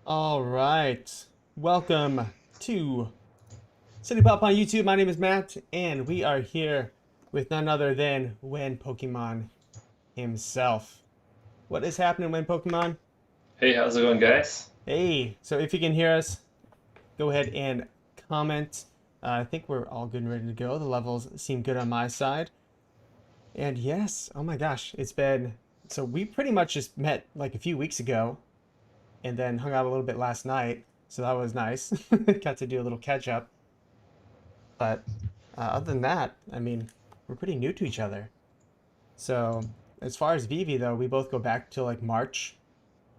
All right. Welcome to Sodi Pop on YouTube. My name is Matt, and we are here with none other than WhenPokemon himself. What is happening, WhenPokemon? Hey, how's it going, guys? Hey, so if you can hear us, go ahead and comment. I think we're all good and ready to go. The levels seem good on my side. And yes, oh my gosh, it's been. So we pretty much just met like a few weeks ago and then hung out a little bit last night. So that was nice. Got to do a little catch up. But other than that, I mean, we're pretty new to each other. So as far as VeVe though, we both go back to like March.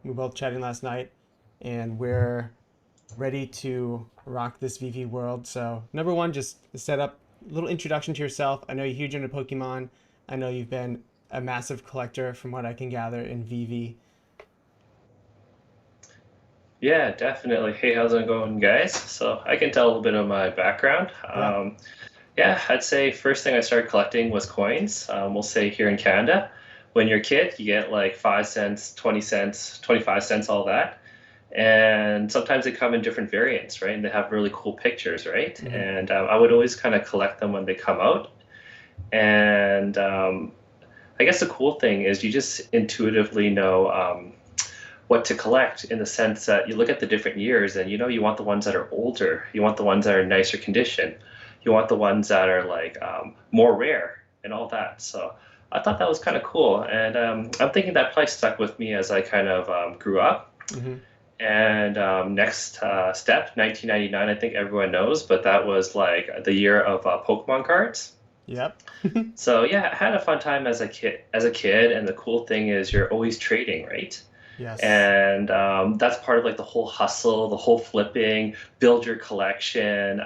We were both chatting last night, and we're ready to rock this VeVe world. So number one, just set up a little introduction to yourself. I know you're huge into Pokemon. I know you've been a massive collector from what I can gather in VeVe. Yeah, definitely. Hey, how's it going, guys? So I can tell a little bit of my background. Yeah. Yeah, I'd say first thing I started collecting was coins. We'll say here in Canada, when you're a kid, you get like 5 cents, 20 cents, 25 cents, all that. And sometimes they come in different variants, right? And they have really cool pictures, right? Hmm. And I would always kind of collect them when they come out. And I guess the cool thing is you just intuitively know. What to collect in the sense that you look at the different years and you want the ones that are older, you want the ones that are in nicer condition, you want the ones that are like more rare and all that. So I thought that was kind of cool, and I'm thinking that probably stuck with me as I kind of grew up. Hmm. And next step, 1999, I think everyone knows, but that was like the year of Pokemon cards. Yep. So yeah, I had a fun time as a kid. And the cool thing is you're always trading, right? Yes. And that's part of like the whole hustle, the whole flipping, build your collection,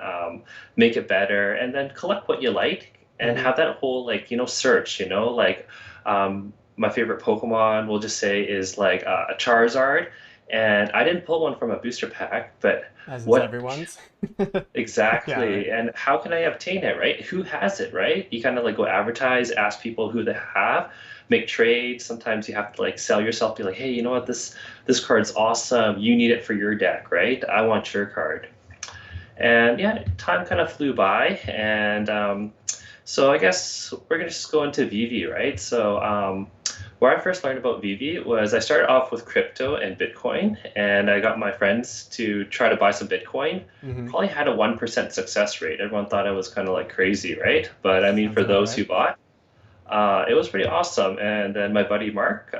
make it better, and then collect what you like and Hmm. have that whole like search, like my favorite Pokemon we'll just say is like a Charizard, and I didn't pull one from a booster pack, but As is what everyone's. Yeah, right. exactly, and how can I obtain it, right? Who has it, right? You kind of like go advertise, ask people who they have, make trades. Sometimes you have to like sell yourself, be like, hey, you know what, this card's awesome. You need it for your deck, right? I want your card. And yeah, time kind of flew by, and so I guess we're gonna just go into VeVe, right? So where I first learned about VeVe was I started off with crypto and Bitcoin, and I got my friends to try to buy some Bitcoin. Hmm. Probably had a 1% success rate. Everyone thought I was kind of like crazy, right? But I mean, Sounds for about those who right. bought, it was pretty awesome. And then my buddy Mark,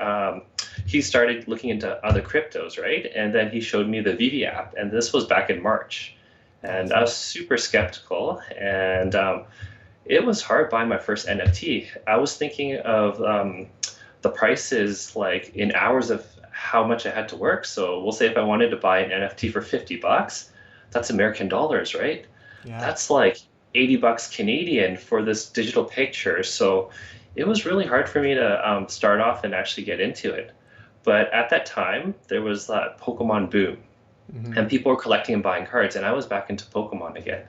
he started looking into other cryptos, right? And then he showed me the VeVe app, and this was back in March. And I Awesome. was super skeptical, and it was hard buying my first NFT. I was thinking of the prices like in hours of how much I had to work. So we'll say if I wanted to buy an NFT for $50, that's American dollars, right? Yeah. That's like 80 bucks Canadian for this digital picture. So it was really hard for me to start off and actually get into it. But at that time, there was that Pokemon boom, Hmm. and people were collecting and buying cards, and I was back into Pokemon again.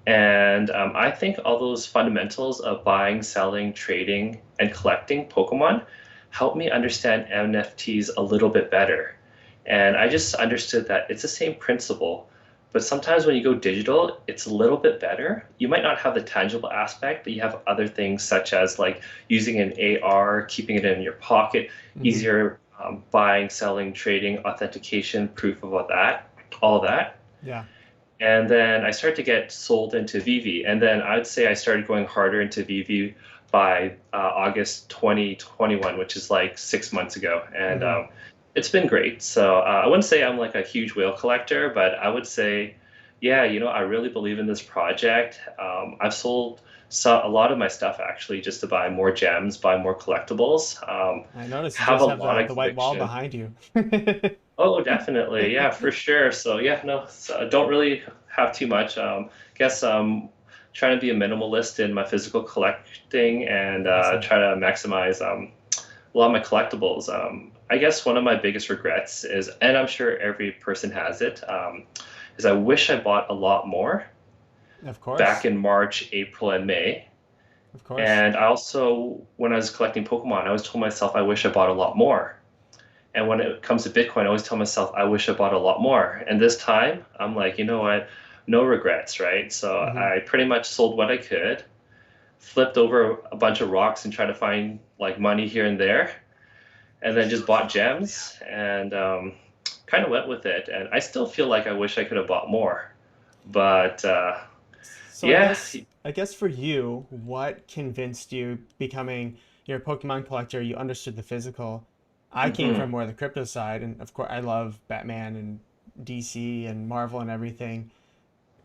And I think all those fundamentals of buying, selling, trading, and collecting Pokemon helped me understand NFTs a little bit better. And I just understood that it's the same principle, but sometimes when you go digital, it's a little bit better. You might not have the tangible aspect, but you have other things such as like using an AR, keeping it in your pocket, Hmm. easier buying, selling, trading, authentication, proof of all that. Yeah. And then I started to get sold into VeVe. And then I'd say I started going harder into VeVe by August 2021, which is like 6 months ago. And Hmm. it's been great. So I wouldn't say I'm like a huge whale collector, but I would say, yeah, I really believe in this project. I've sold a lot of my stuff actually just to buy more gems, buy more collectibles, I noticed you have a just have lot the of white wall conviction. behind you. Oh, definitely. Yeah, for sure. So yeah, no, so I don't really have too much. Guess trying to be a minimalist in my physical collecting and Awesome. try to maximize a lot of my collectibles. I guess one of my biggest regrets is, and I'm sure every person has it, is I wish I bought a lot more Of back course. in March, April, and May. Of course. And I also, when I was collecting Pokemon, I always told myself I wish I bought a lot more. And when it comes to Bitcoin, I always tell myself I wish I bought a lot more. And this time, I'm like, you know what? No regrets, right? So Hmm. I pretty much sold what I could, flipped over a bunch of rocks and tried to find like money here and there, and then just bought gems and kind of went with it. And I still feel like I wish I could have bought more. But So yeah. I guess for you, what convinced you becoming you're a Pokemon collector, you understood the physical. I came Mhm. from more the crypto side, and of course I love Batman and DC and Marvel and everything,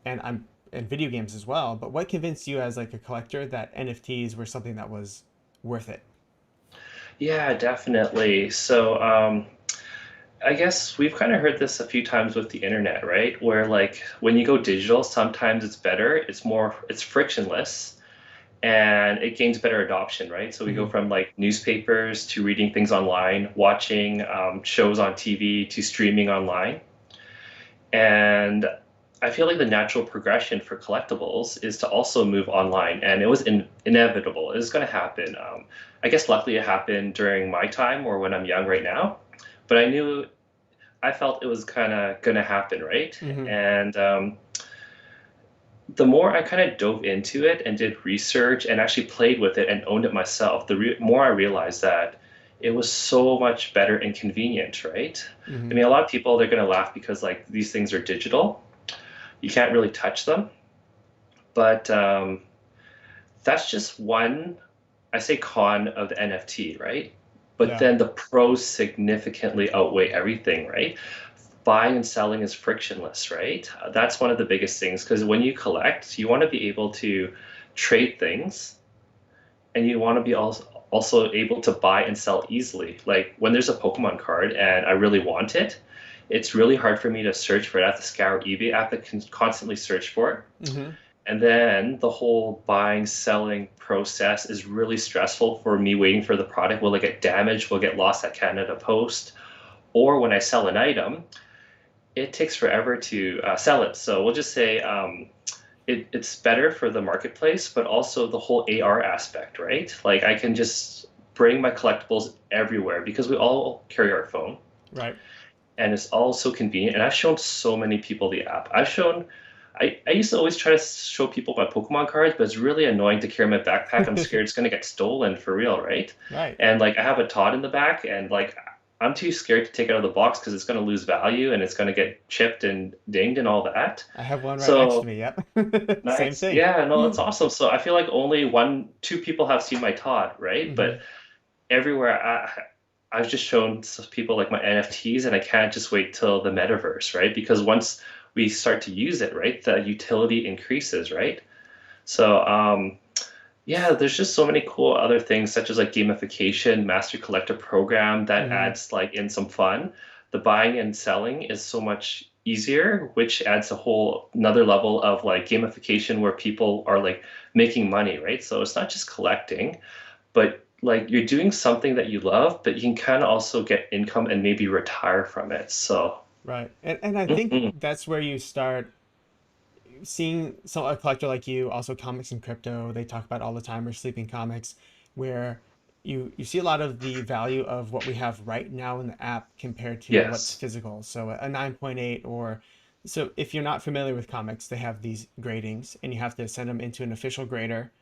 and I'm and video games as well. But what convinced you as like a collector that NFTs were something that was worth it? Yeah, definitely. So, I guess we've kind of heard this a few times with the internet, right? Where like when you go digital, sometimes it's better, it's frictionless, and it gains better adoption, right? So we go Hmm. from like newspapers to reading things online, watching shows on TV to streaming online. And I feel like the natural progression for collectibles is to also move online, and it was inevitable. It was going to happen. I guess luckily it happened during my time or when I'm young right now, but I felt it was kind of going to happen, right? Hmm. And the more I kind of dove into it and did research and actually played with it and owned it myself, more I realized that it was so much better and convenient, right? I Hmm. mean, a lot of people they're going to laugh because like these things are digital, you can't really touch them. But that's just one, I say con of the NFT, right? But Yeah. then the pros significantly outweigh everything, right? Buying and selling is frictionless, right? That's one of the biggest things because when you collect, you want to be able to trade things and you want to be also able to buy and sell easily. Like when there's a Pokemon card and I really want it, it's really hard for me to search for it. I have to scour eBay. I have to constantly search for it. Hmm. And then the whole buying, selling process is really stressful for me waiting for the product. Will it get damaged? Will it get lost at Canada Post? Or when I sell an item, it takes forever to sell it. So we'll just say it's better for the marketplace, but also the whole AR aspect, right? Like I can just bring my collectibles everywhere because we all carry our phone Right. and it's all so convenient. And I've shown so many people the app. I used to always try to show people my Pokemon cards, but it's really annoying to carry my backpack. I'm scared it's gonna get stolen for real, right? Right. And like I have a Todd in the back, and like I'm too scared to take it out of the box because it's gonna lose value and it's gonna get chipped and dinged and all that. I have one right next to So me. Yep. Same nice, thing. yeah, no, that's awesome. So I feel like only two people have seen my Todd, right? But Hmm. everywhere I've just shown people like my NFTs, and I can't just wait till the metaverse, right? Because once we start to use it, right, the utility increases, right? So yeah, there's just so many cool other things such as like gamification, master collector program that Hmm. adds like in some fun. The buying and selling is so much easier, which adds a whole another level of like gamification where people are like making money, right? So it's not just collecting, but like you're doing something that you love, but you can kind of also get income and maybe retire from it. So, Right. And I think mhm. that's where you start seeing some a collector like you, also comics and crypto, they talk about all the time, or sleeping comics, where you see a lot of the value of what we have right now in the app compared to what's Yes. physical. So a 9.8 or so if you're not familiar with comics, they have these gradings and you have to send them into an official grader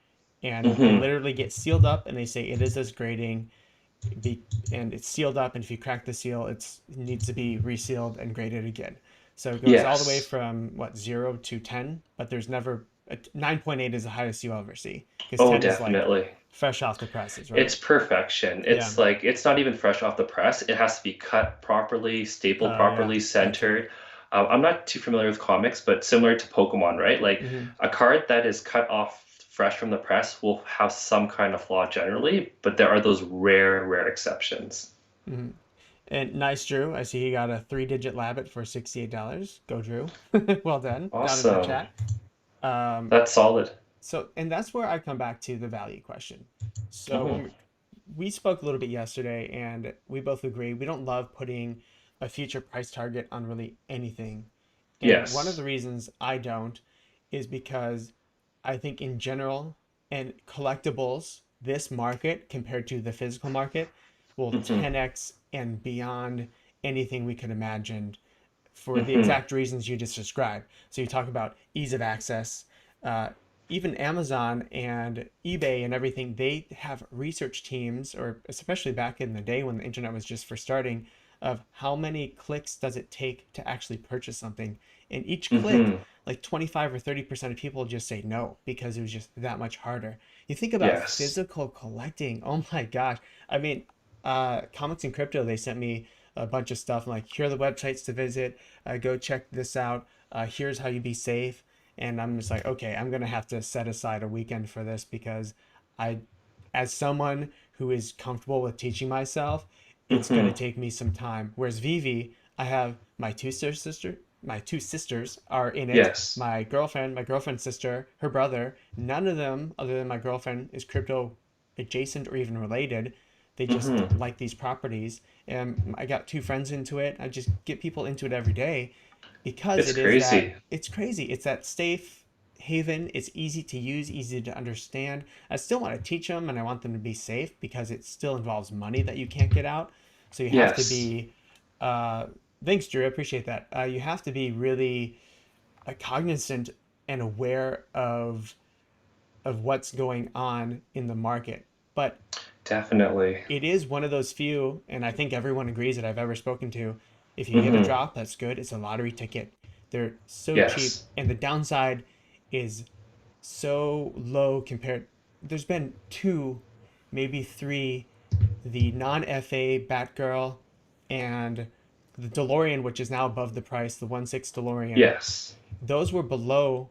and they Hmm. literally get sealed up and they say it is this grading be and it's sealed up and if you crack the seal it needs to be resealed and graded again, so it goes all the way Yes. from what 0 to 10, but there's never 9.8 is the highest you ever see because Oh, 10 is like definitely. fresh off the presses, It's right? perfection. Yeah. It's like it's not even fresh off the press. It has to be cut properly, stapled Yeah, properly, that too. centered. I'm not too familiar with comics, but similar to Pokemon, right? Like Hmm. a card that is cut off fresh from the press will have some kind of flaw generally, but there are those rare exceptions. Hmm. And nice Drew, I see he got a 3-digit labbit for $68. Go Drew. Well done down in the Awesome. chat. um That's solid. So, and that's where I come back to the value question. So, Hmm. when we spoke a little bit yesterday, and we both agree we don't love putting a future price target on really anything. And one of Yes. the reasons I don't is because I think in general and collectibles, this market compared to the physical market will Hmm. 10x and beyond anything we could imagine for the Hmm. exact reasons you just described. So you talk about ease of access. Uh, Even Amazon and eBay and everything, they have research teams, or especially back in the day when the internet was just for starting, of how many clicks does it take to actually purchase something. And each click, Hmm. like 25 or 30% of people just say no because it was just that much harder. You think about Yes. physical collecting. Oh my gosh. I mean, Comics and Crypto, they sent me a bunch of stuff. I'm like, here are the websites to visit. Go check this out. Here's how you be safe. And I'm just like, okay, I'm gonna have to set aside a weekend for this because I, as someone who is comfortable with teaching myself, it's gonna Hmm. take me some time. Whereas VeVe, I have my two sisters are in it. Yes. My girlfriend's sister, her brother. None of them, other than my girlfriend, is crypto adjacent or even related. They just Hmm. like these properties, and I got two friends into it. I just get people into it every day because It's it is that crazy. it's crazy. It's that safe haven. It's easy to use, easy to understand. I still want to teach them and I want them to be safe because it still involves money that you can't get out. So you have to Yes. be, uh, thanks, Drew. I appreciate that. You have to be really cognizant and aware of what's going on in the market. But Definitely. it is one of those few, and I think everyone agrees that I've ever spoken to. If you get a Hmm. drop, that's good. It's a lottery ticket. They're so cheap, Yes. and the downside is so low compared. There's been two, maybe three, the non-FA Batgirl and the DeLorean, which is now above the price, the 1.6 DeLorean. Yes. Those were below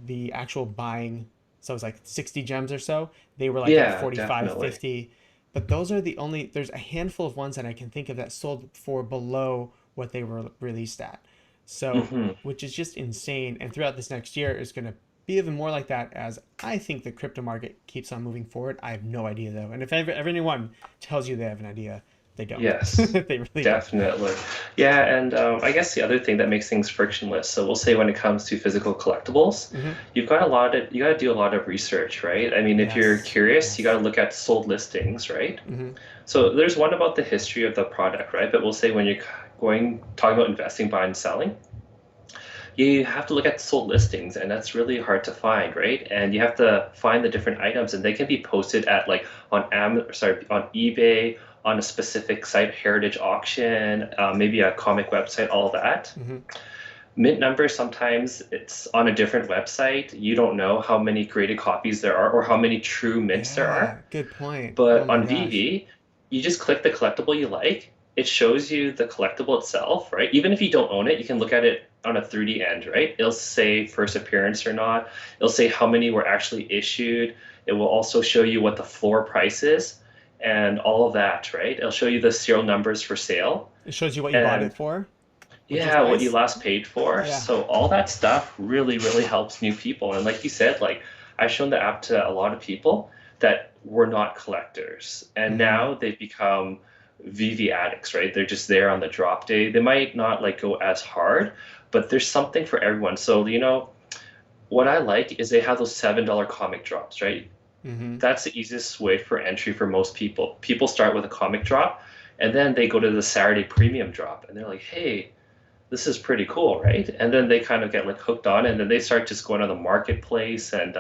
the actual buying. So it was like 60 gems or so. They were like at Yeah, 45, definitely. 50. But those are the only, there's a handful of ones that I can think of that sold for below what they were released at. So, Hmm. which is just insane. And throughout this next year is going to be even more like that as I think the crypto market keeps on moving forward. I have no idea though. And if ever anyone tells you they have an idea, they don't. Yes, They really don't. definitely. Yeah, and I guess the other thing that makes things frictionless. So we'll say when it comes to physical collectibles, Hmm. you got to do a lot of research, right? I mean, if you're Yes. curious, you got Yes. to look at sold listings, right? Hmm. So there's one about the history of the product, right? But we'll say when you're going talking about investing, buying, and selling, you have to look at sold listings, and that's really hard to find, right? And you have to find the different items, and they can be posted at like on eBay, on a specific site, heritage auction, maybe a comic website, all that. Hmm. Mint numbers, sometimes it's on a different website. You don't know how many graded copies there are or how many true mints there are. Yeah. Good point. Oh But my on gosh. VeVe, you just click the collectible you like. It shows you the collectible itself, right? Even if you don't own it, you can look at it on a 3D end, right? It'll say first appearance or not. It'll say how many were actually issued. It will also show you what the floor price is and all of that, right? It'll show you the serial numbers for sale. It shows you what you bought it And for, which is yeah, what you nice. last paid for. Yeah. So all that stuff really, really helps new people. And like you said, like I've shown the app to a lot of people that were not collectors, and Hmm. now they've become VV addicts, right? They're just there on the drop day. They might not like go as hard, but there's something for everyone. So what I like is they have those $7 comic drops, right? Hmm. That's the easiest way for entry for most people. People start with a comic drop, and then they go to the Saturday premium drop, and they're like, hey, this is pretty cool, right? And then they kind of get like hooked on, and then they start just going on the marketplace and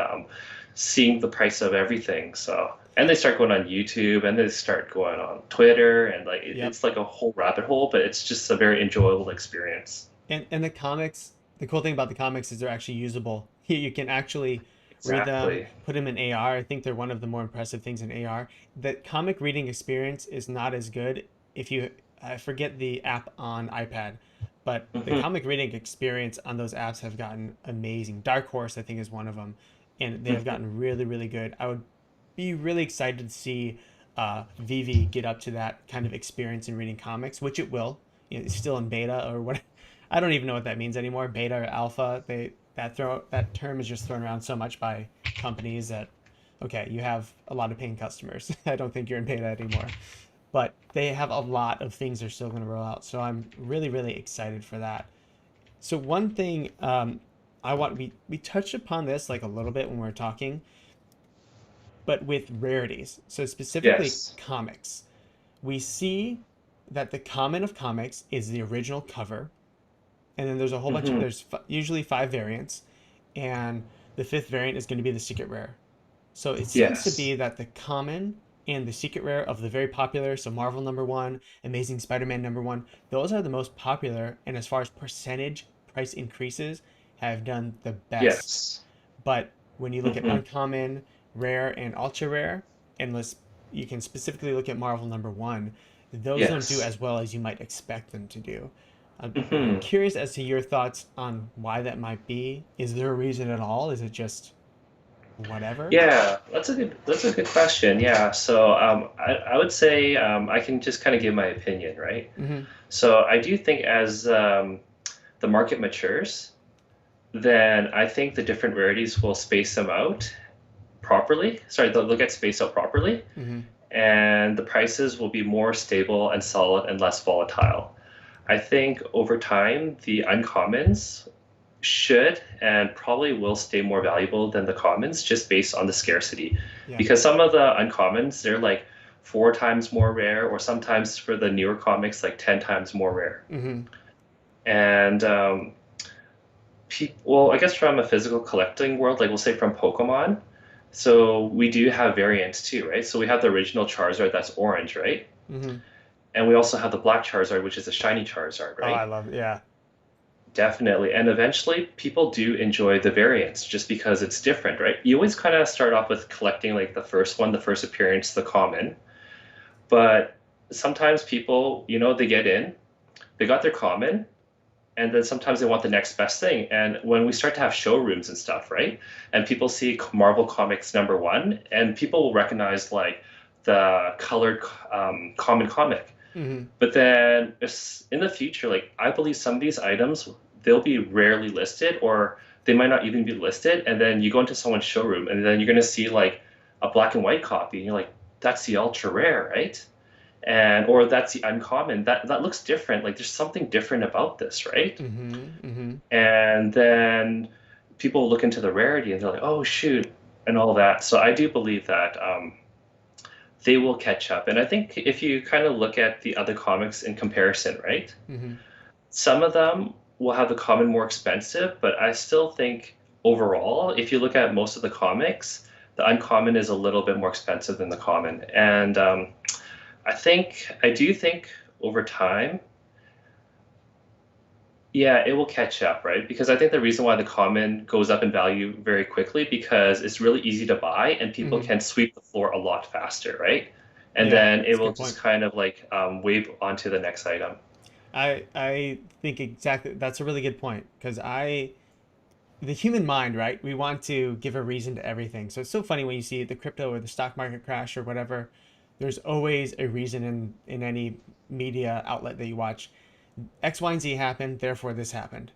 seeing the price of everything. So, and they start going on YouTube, and they start going on Twitter, and like Yep. it's like a whole rabbit hole, but it's just a very enjoyable experience. And the comics, the cool thing about the comics is they're actually usable. You can actually read them, Exactly. put them in AR. I think they're one of the more impressive things in AR. The comic reading experience is not as good if you, I forget the app on iPad, but the Hmm. comic reading experience on those apps have gotten amazing. Dark Horse, I think, is one of them, and they have Hmm. gotten really, really good. I would be really excited to see VeVe get up to that kind of experience in reading comics, which it will. It's still in beta or what. I don't even know what that means anymore. Beta or alpha. That term is just thrown around so much by companies that okay, you have a lot of paying customers. I don't think you're in beta anymore. But they have a lot of things they're still going to roll out. So I'm really, really excited for that. So one thing we touched upon this like a little bit when we were talking, but with rarities. So specifically Yes. comics. We see. that the common of comics is the original cover, and then there's a whole bunch of Hmm. usually 5 variants, and the fifth variant is going to be the secret rare. So it seems to Yes. be that the common and the secret rare of the very popular, so Marvel #1, Amazing Spider-Man #1, those are the most popular, and as far as percentage price increases, have done the best. Yes. But when you look at Hmm. uncommon, rare, and ultra rare, and you can specifically look at Marvel #1, those don't do Yes. as well as you might expect them to do. I'm Hmm. curious as to your thoughts on why that might be. Is there a reason at all? Is it just whatever? Yeah, that's a good question. Yeah, so I would say I can just kind of give my opinion, right? Mm-hmm. So I do think as the market matures, then I think the different rarities will space them out properly. Sorry, they'll get spaced out properly, Mm-hmm. and the prices will be more stable and solid and less volatile. I think over time, the uncommons should and probably will stay more valuable than the commons just based on the scarcity. Yeah. Because some of the uncommons, they're like 4 times more rare, or sometimes for the newer comics, like 10 times more rare. Mm-hmm. And well, I guess from a physical collecting world, like we'll say from Pokemon, so we do have variants too, right? So we have the original Charizard that's orange, right? Mm-hmm. And we also have the black Charizard, which is a shiny Charizard, Oh, I right? love it. Yeah. Definitely. And eventually people do enjoy the variants just because it's different, right? You always kind of start off with collecting like the first one, the first appearance, the common. But sometimes people, they get in, they got their common, and then sometimes they want the next best thing. And when we start to have showrooms and stuff, right? And people see Marvel Comics #1, and people will recognize like the colored common comic. Mm-hmm. But then in the future, like I believe some of these items, they'll be rarely listed or they might not even be listed. And then you go into someone's showroom and then you're going to see like a black and white copy. And you're like, that's the ultra rare, right? And or that's the uncommon. That looks different. Like there's something different about this, right? Mm-hmm. Mm-hmm. And then people look into the rarity and they're like, oh shoot, and all that. So I do believe that they will catch up. And I think if you kind of look at the other comics in comparison, right? Mm-hmm. Some of them will have the common more expensive, but I still think overall, if you look at most of the comics, the uncommon is a little bit more expensive than the common. And I do think over time, yeah, it will catch up, right? Because I think the reason why the common goes up in value very quickly because it's really easy to buy and people Mm-hmm. can sweep the floor a lot faster, right? And Yeah, then it that's a will good just point. kind of like wave onto the next item. I think exactly that's a really good point because the human mind, right? We want to give a reason to everything. So it's so funny when you see the crypto or the stock market crash or whatever. There's always a reason in any media outlet that you watch. X, Y, and Z happened, therefore this happened.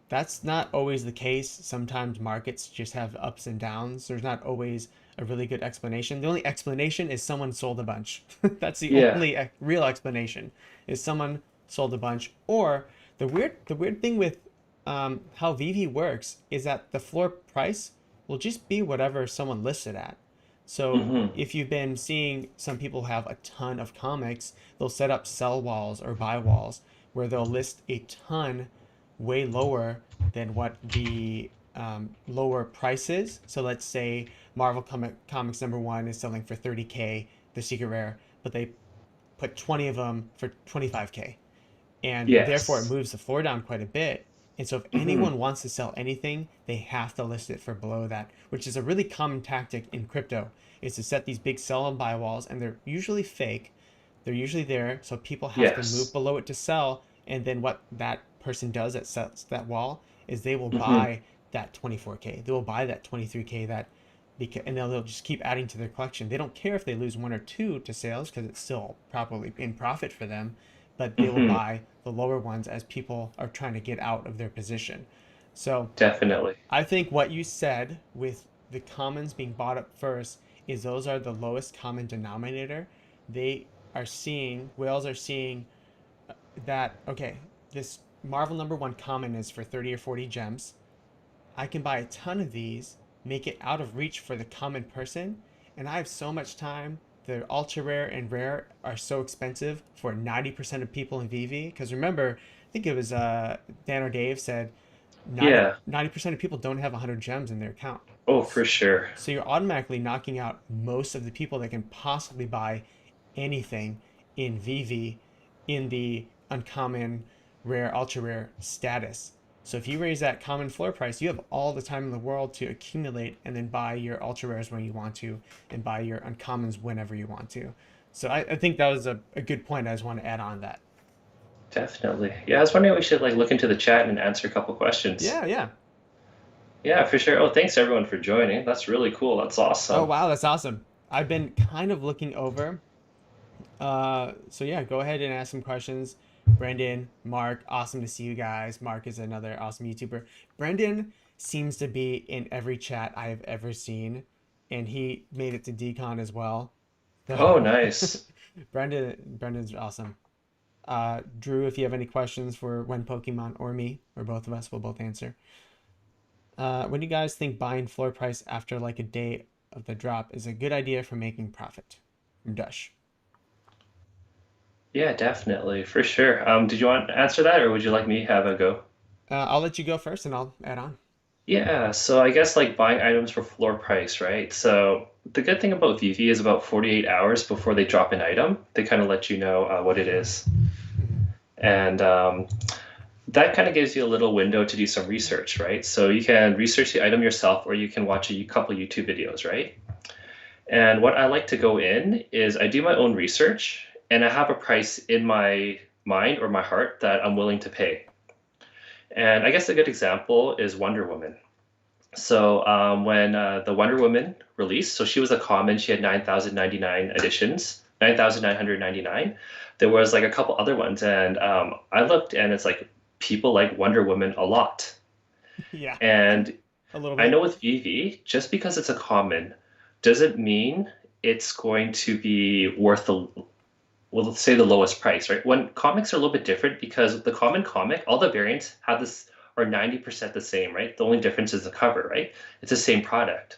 That's not always the case. Sometimes markets just have ups and downs. There's not always a really good explanation. The only explanation is someone sold a bunch. That's the Yeah. only real explanation is someone sold a bunch. Or the weird thing with how VeVe works is that the floor price will just be whatever someone lists it at. So Hmm. if you've been seeing some people have a ton of comics, they'll set up sell walls or buy walls where they'll list a ton way lower than what the lower price is. So let's say Comics #1 is selling for 30K, the secret rare, but they put 20 of them for 25K. And therefore, it Yes. moves the floor down quite a bit. And so, if Hmm. anyone wants to sell anything, they have to list it for below that, which is a really common tactic in crypto. Is to set these big sell and buy walls, and they're usually fake. They're usually there, so people have to move Yes. below it to sell. And then what that person does that sets that wall is they will Hmm. buy that 24K. They will buy that 23K. And they'll just keep adding to their collection. They don't care if they lose one or two to sales because it's still probably in profit for them, but they will Hmm. buy the lower ones as people are trying to get out of their position. So Definitely. I think what you said with the commons being bought up first is those are the lowest common denominator. Whales are seeing that, okay, this Marvel #1 common is for 30 or 40 gems. I can buy a ton of these, make it out of reach for the common person, and I have so much time the ultra rare and rare are so expensive for 90% of people in VeVe. Because remember, I think it was Dan or Dave said Yeah. 90% of people don't have 100 gems in their account. Oh, for sure. So you're automatically knocking out most of the people that can possibly buy anything in VeVe in the uncommon, rare, ultra rare status. So if you raise that common floor price, you have all the time in the world to accumulate and then buy your ultra rares when you want to and buy your uncommons whenever you want to. So I think that was a good point. I just want to add on that. Definitely. Yeah, I was wondering if we should like look into the chat and answer a couple questions. Yeah, yeah. Yeah, for sure. Oh, thanks everyone for joining. That's really cool. That's Oh, awesome. wow, that's awesome. I've been kind of looking over. So yeah, go ahead and ask some questions. Brendan, Mark, awesome to see you guys. Mark is another awesome YouTuber. Brendan seems to be in every chat I have ever seen, and he made it to Decon as well. Oh, So nice. Brendan's awesome. Drew, if you have any questions for When Pokemon or me or both of us, we'll both answer. When do you guys think buying floor price after like a day of the drop is a good idea for making profit? From Dush. Yeah, definitely. For sure. Did you want to answer that or would you like me to have a go? I'll let you go first, and I'll add on. Yeah, so I guess like buying items for floor price, right? So the good thing about VeVe is about 48 hours before they drop an item, they kind of let you know what it is. Mhm. And that kind of gives you a little window to do some research, right? So you can research the item yourself or you can watch a couple YouTube videos, right? And what I like to go in is I do my own research and I have a price in my mind or my heart that I'm willing to pay. And I guess a good example is Wonder Woman. So when the Wonder Woman released, so she was a common, she had 9,099 editions, 9,999. There was like a couple other ones, and I looked and it's like people like Wonder Woman a lot. Yeah, And a little I bit. know with VV, just because it's a common doesn't mean it's going to be worth the, well, let's say the lowest price, right? When comics are a little bit different because the common comic, all the variants have this are 90% the same, right? The only difference is the cover, right? It's the same product.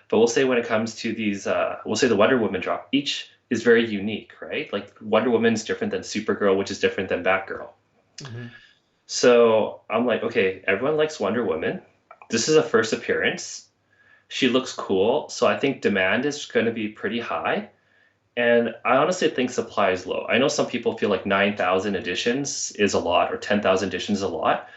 But we'll say when it comes to these, we'll say the Wonder Woman drop, each is very unique, right? Like Wonder Woman's different than Supergirl, which is different than Batgirl. Hmm. So I'm like, okay, everyone likes Wonder Woman. This is a first appearance. She looks cool. So I think demand is going to be pretty high. And I honestly think supply is low. I know some people feel like 9,000 editions is a lot or 10,000 editions is a lot.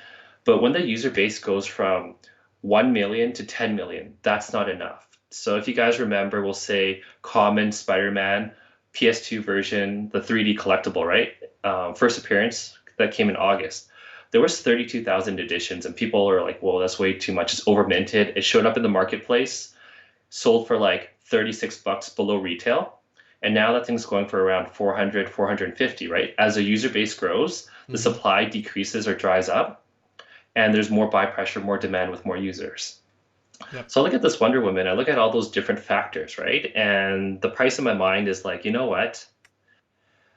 But when the user base goes from 1 million to 10 million, that's not enough. So if you guys remember, we'll say Common Spider-Man, PS2 version, the 3D collectible, right? First appearance that came in August. There was 32,000 editions, and people are like, "Whoa, that's way too much. It's over minted." It showed up in the marketplace, sold for like 36 bucks below retail. And now that thing's going for around 400, 450, right? As the user base grows, the Hmm. supply decreases or dries up and there's more buy pressure, more demand with more users. Yep. So I look at this Wonder Woman, I look at all those different factors, right? And the price in my mind is like, you know what?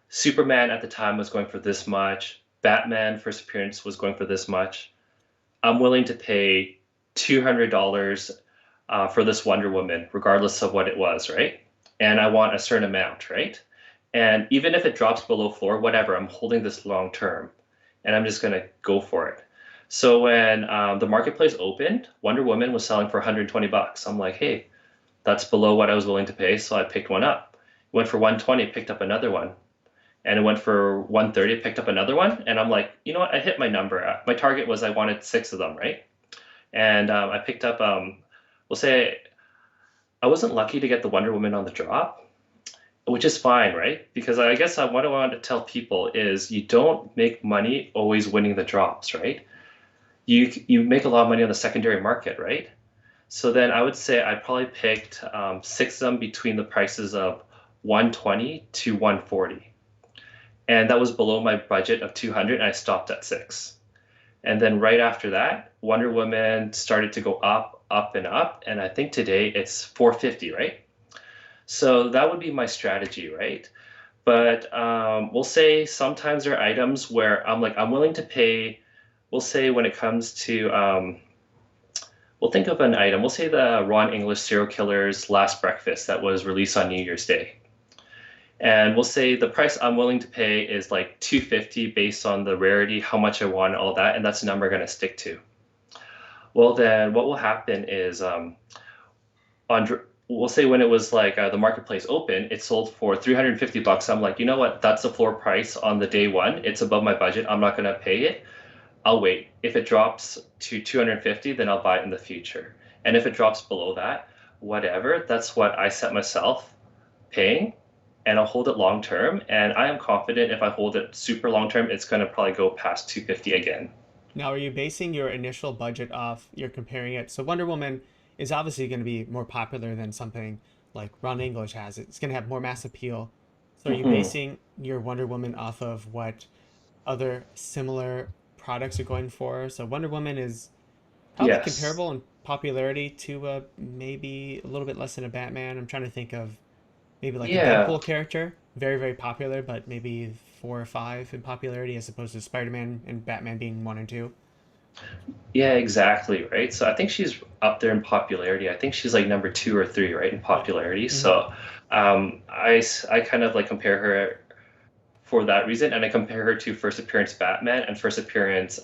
Superman at the time was going for this much. Batman first appearance was going for this much. I'm willing to pay $200 for this Wonder Woman, regardless of what it was, right? And I want a certain amount, right? And even if it drops below floor, whatever, I'm holding this long term and I'm just going to go for it. So when the marketplace opened, Wonder Woman was selling for 120 bucks. I'm like, hey, that's below what I was willing to pay. So I picked one up. Went for 120, picked up another one. And it went for 130, picked up another one. And I'm like, you know what? I hit my number. My target was I wanted six of them, right? And I picked up, we'll say I wasn't lucky to get the Wonder Woman on the drop, which is fine, right? Because I guess what I want to tell people is you don't make money always winning the drops, right? You make a lot of money on the secondary market, right? So then I would say I probably picked six of them between the prices of 120 to 140. And that was below my budget of 200 and I stopped at six. And then right after that, Wonder Woman started to go up, up and up. And I think today it's 450, right? So that would be my strategy, right? But we'll say sometimes there are items where I'm like, I'm willing to pay, we'll say when it comes to, we'll think of an item. We'll say the Ron English Serial Killer's Last Breakfast that was released on New Year's Day. And we'll say the price I'm willing to pay is like 250 based on the rarity, how much I want, all that, and that's the number I'm going to stick to. Well, then what will happen is we'll say when it was like the marketplace open, it sold for 350 bucks. I'm like, you know what? That's the floor price on the day one. It's above my budget. I'm not going to pay it. I'll wait. If it drops to 250, then I'll buy it in the future. And if it drops below that, whatever, that's what I set myself paying, and I'll hold it long term. And I am confident if I hold it super long term, it's going to probably go past 250 again. Now, are you basing your initial budget off, you're comparing it? So Wonder Woman is obviously going to be more popular than something like Ron English has. It's going to have more mass appeal. So are you Hmm. basing your Wonder Woman off of what other similar products are going for? So Wonder Woman is probably Yes. comparable in popularity to maybe a little bit less than a Batman. I'm trying to think of maybe like a Yeah. Deadpool character, very, very popular, but maybe 4 or 5 in popularity as opposed to Spider-Man and Batman being 1 and 2. Yeah, exactly, right? So I think she's up there in popularity. I think she's like number two or three, right, in Yeah. popularity. Mm-hmm. So I kind of like compare her for that reason, and I compare her to first appearance Batman and first appearance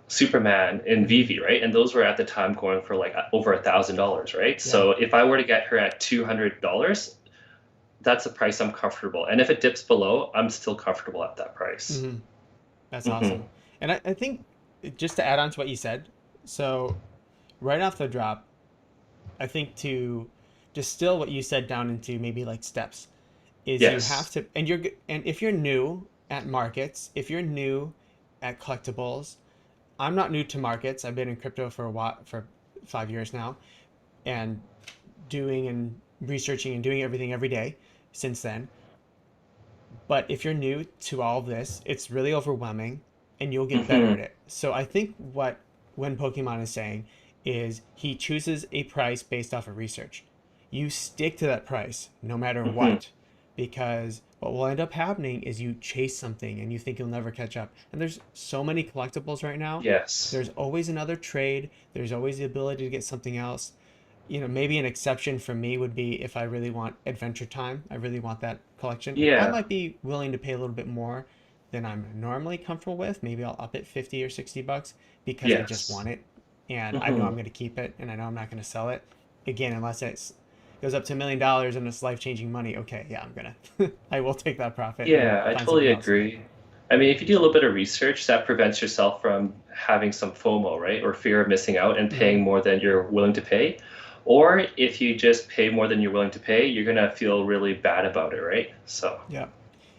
Superman in Mm-hmm. VeVe, right? And those were at the time going for like over $1,000, right? Yeah. So if I were to get her at $200, that's a price I'm comfortable. And if it dips below, I'm still comfortable at that price. Mm-hmm. That's Hmm. awesome. And I think just to add on to what you said, so right off the drop, I think to distill what you said down into maybe like steps is you have Yes. to, and if you're new at markets, if you're new at collectibles, I'm not new to markets. I've been in crypto for a while, for 5 years now, and doing and researching and doing everything every day since then. But if you're new to all of this, it's really overwhelming and you'll get better Hmm. at it. So I think what When Pokemon is saying is he chooses a price based off of research. You stick to that price no matter Hmm. what, because what will end up happening is you chase something and you think you'll never catch up. And there's so many collectibles right now. Yes. There's always another trade, there's always the ability to get something else. Maybe an exception for me would be if I really want Adventure Time. I really want that collection. I Yeah. might be willing to pay a little bit more than I'm normally comfortable with. Maybe I'll up it 50 or 60 bucks because I just Yes. want it and I know I'm Hmm. going to keep it and I know I'm not going to sell it. Again, unless it goes up to $1 million and it's life-changing money. Okay, yeah, I'm going to I will take that profit and Yeah, I find totally something else. agree. I mean, if you do a little bit of research, that prevents yourself from having some FOMO, right? Or fear of missing out and Mhm. paying more than you're willing to pay. Or if you just pay more than you're willing to pay, you're gonna feel really bad about it, right? So, Yeah.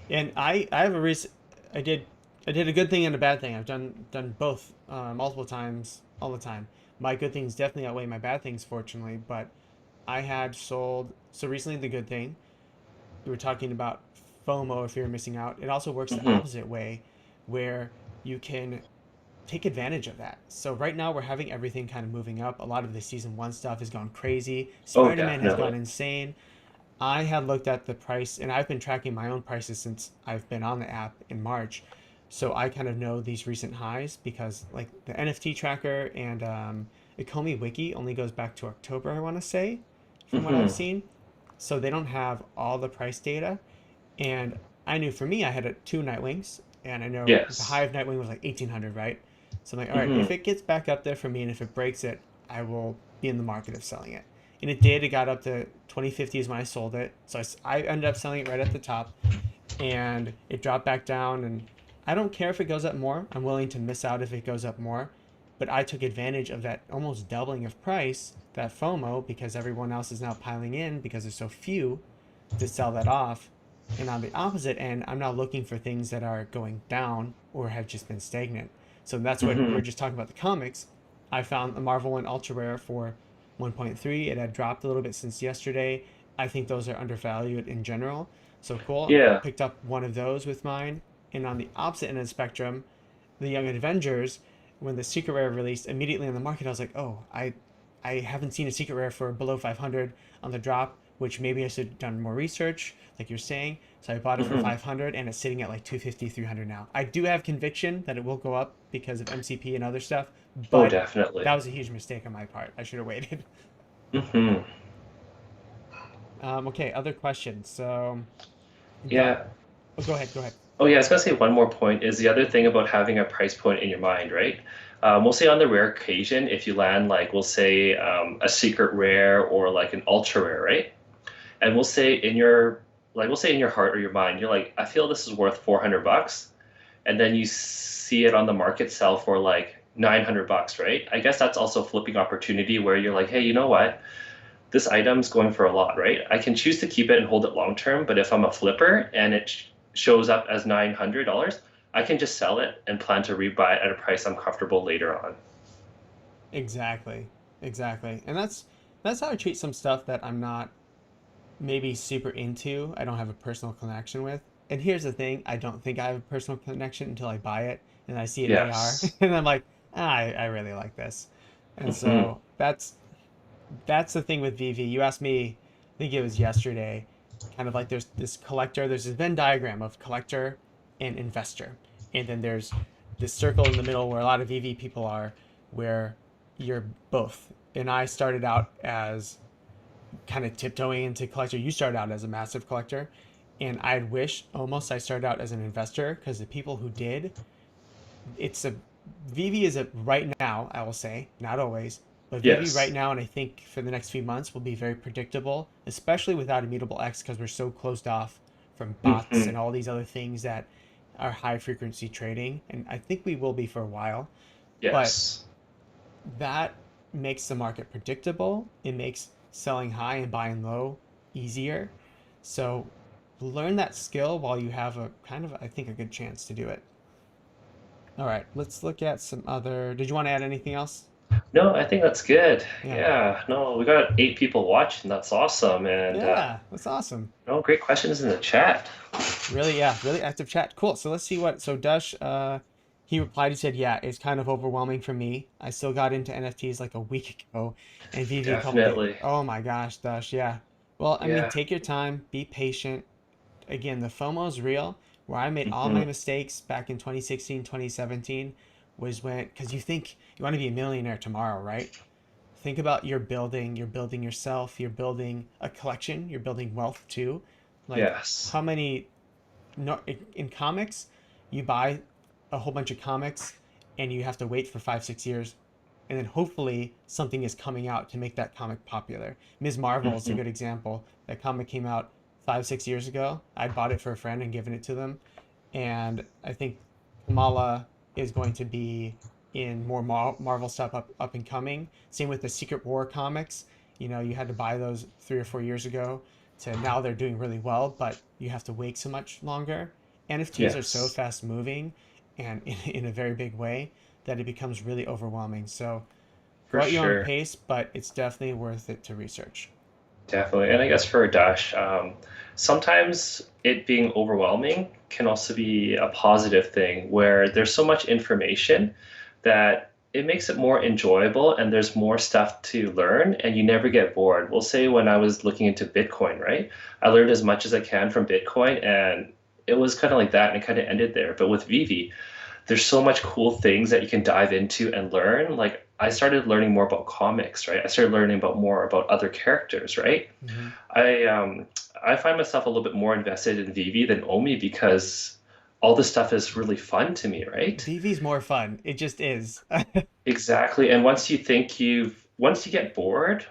And I have a reason. I did I did a good thing and a bad thing. I've done both multiple times all the time. My good things definitely outweigh my bad things, fortunately. But I had sold so recently the good thing. We were talking about FOMO if you're missing out. It also works the hmm. opposite way, where you can take advantage of that. So right now we're having everything kind of moving up. A lot of the season one stuff has gone crazy. Oh, Spider-Man has gone definitely. insane. I had looked at the price, and I've been tracking my own prices since I've been on the app in March. So I kind of know these recent highs because, like, the NFT tracker and Ecomi Wiki only goes back to October, I want to say, from what I've Hmm. seen. So they don't have all the price data. And I knew for me, I had two Nightwings, and I know the high Yes. of Nightwing was like 1800, right? So I'm like, all right, Hmm. if it gets back up there for me, and if it breaks it, I will be in the market of selling it. And it did. It got up to 2050 is when I sold it. So I ended up selling it right at the top, and it dropped back down. And I don't care if it goes up more. I'm willing to miss out if it goes up more. But I took advantage of that almost doubling of price, that FOMO, because everyone else is now piling in because there's so few to sell that off. And on the opposite end, I'm now looking for things that are going down or have just been stagnant. So that's what we Hmm. were just talking about the comics. I found the Marvel one ultra rare for 1.3. It had dropped a little bit since yesterday. I think those are undervalued in general. So cool. Yeah. Picked up one of those with mine. And on the opposite end of the spectrum, the Young Avengers, when the secret rare released immediately on the market, I was like, oh, I haven't seen a secret rare for below 500 on the drop, which maybe I should have done more research, like you're saying. So I bought it for Hmm. 500 and it's sitting at like 250, 300 now. I do have conviction that it will go up because of MCP and other stuff, Oh, but definitely. that was a huge mistake on my part. I should have waited. Hmm. Okay, other questions. So we got. Yeah. Oh, go ahead. Go ahead. Oh yeah, I was gonna say one more point is the other thing about having a price point in your mind, right? We'll say on the rare occasion, if you land like we'll say a secret rare or like an ultra rare, right? And we'll say in your we'll say in your heart or your mind, you're like, I feel this is worth 400 bucks, and then you see it on the market sell for like 900 bucks, right? I guess that's also a flipping opportunity where you're like, hey, you know what? This item's going for a lot, right? I can choose to keep it and hold it long term, but if I'm a flipper and it shows up as $900, I can just sell it and plan to rebuy it at a price I'm comfortable later on. Exactly. Exactly. And that's how I treat some stuff that I'm not maybe super into. I don't have a personal connection with. And here's the thing, I don't think I have a personal connection until I buy it and I see an AR Yes. and I'm like, I really like this. And Hmm. so that's the thing with VeVe. You asked me, I think it was yesterday, kind of like there's this collector, there's this Venn diagram of collector and investor. And then there's this circle in the middle where a lot of VeVe people are, where you're both. And I started out as kind of tiptoeing into collector. You started out as a massive collector. And I'd wish almost I started out as an investor because the people who did, it's a VeVe is a right now, I will say, not always, but VeVe right Yes. now, and I think for the next few months will be very predictable, especially without Immutable X because we're so closed off from bots and Hmm. all these other things that are high frequency trading. And I think we will be for a while, but Yes. that makes the market predictable. It makes selling high and buying low easier. So learn that skill while you have a kind of, I think, a good chance to do it. All right, let's look at some other. Did you want to add anything else? No, I think that's good. Yeah. Yeah. No, we got 8 people watching. That's awesome. And Yeah, that's awesome. no, great questions in the chat. Really, yeah, really active chat. Cool. So let's see what. So Dush, he replied. He said, "Yeah, it's kind of overwhelming for me. I still got into NFTs like a week ago, and VV a couple days. Definitely. Oh my gosh, Dush. Yeah. Well, I mean, Yeah. take your time, be patient. Again, the FOMO is real. Where I made all Hmm. my mistakes back in 2016, 2017 was when, because you think you want to be a millionaire tomorrow, right? Think about you're building yourself, you're building a collection, you're building wealth too. Like Yes. how many no in comics, you buy a whole bunch of comics and you have to wait for 5, 6 years, and then hopefully something is coming out to make that comic popular. Ms. Marvel is a Hmm. good example. That comic came out 5, 6 years ago. I bought it for a friend and given it to them, and I think Kamala is going to be in more Marvel stuff up and coming. Same with the Secret War comics. You know, you had to buy those 3 or 4 years ago. To now they're doing really well, but you have to wait so much longer. NFTs are so Yes. fast moving and in a very big way that it becomes really overwhelming. So go For at your own sure. pace, but it's definitely worth it to research. Definitely. And I guess for Dash, sometimes it being overwhelming can also be a positive thing where there's so much information that it makes it more enjoyable and there's more stuff to learn and you never get bored. We'll say when I was looking into Bitcoin, right? I learned as much as I can from Bitcoin and it was kind of like that and it kind of ended there. But with Vivi, there's so much cool things that you can dive into and learn. Like I started learning more about comics, right? I started learning about more about other characters, right? Mm-hmm. I um I find myself a little bit more invested in Vivi than Omi because all this stuff is really fun to me, right? VV's more fun. It just is. Exactly. And once you get bored,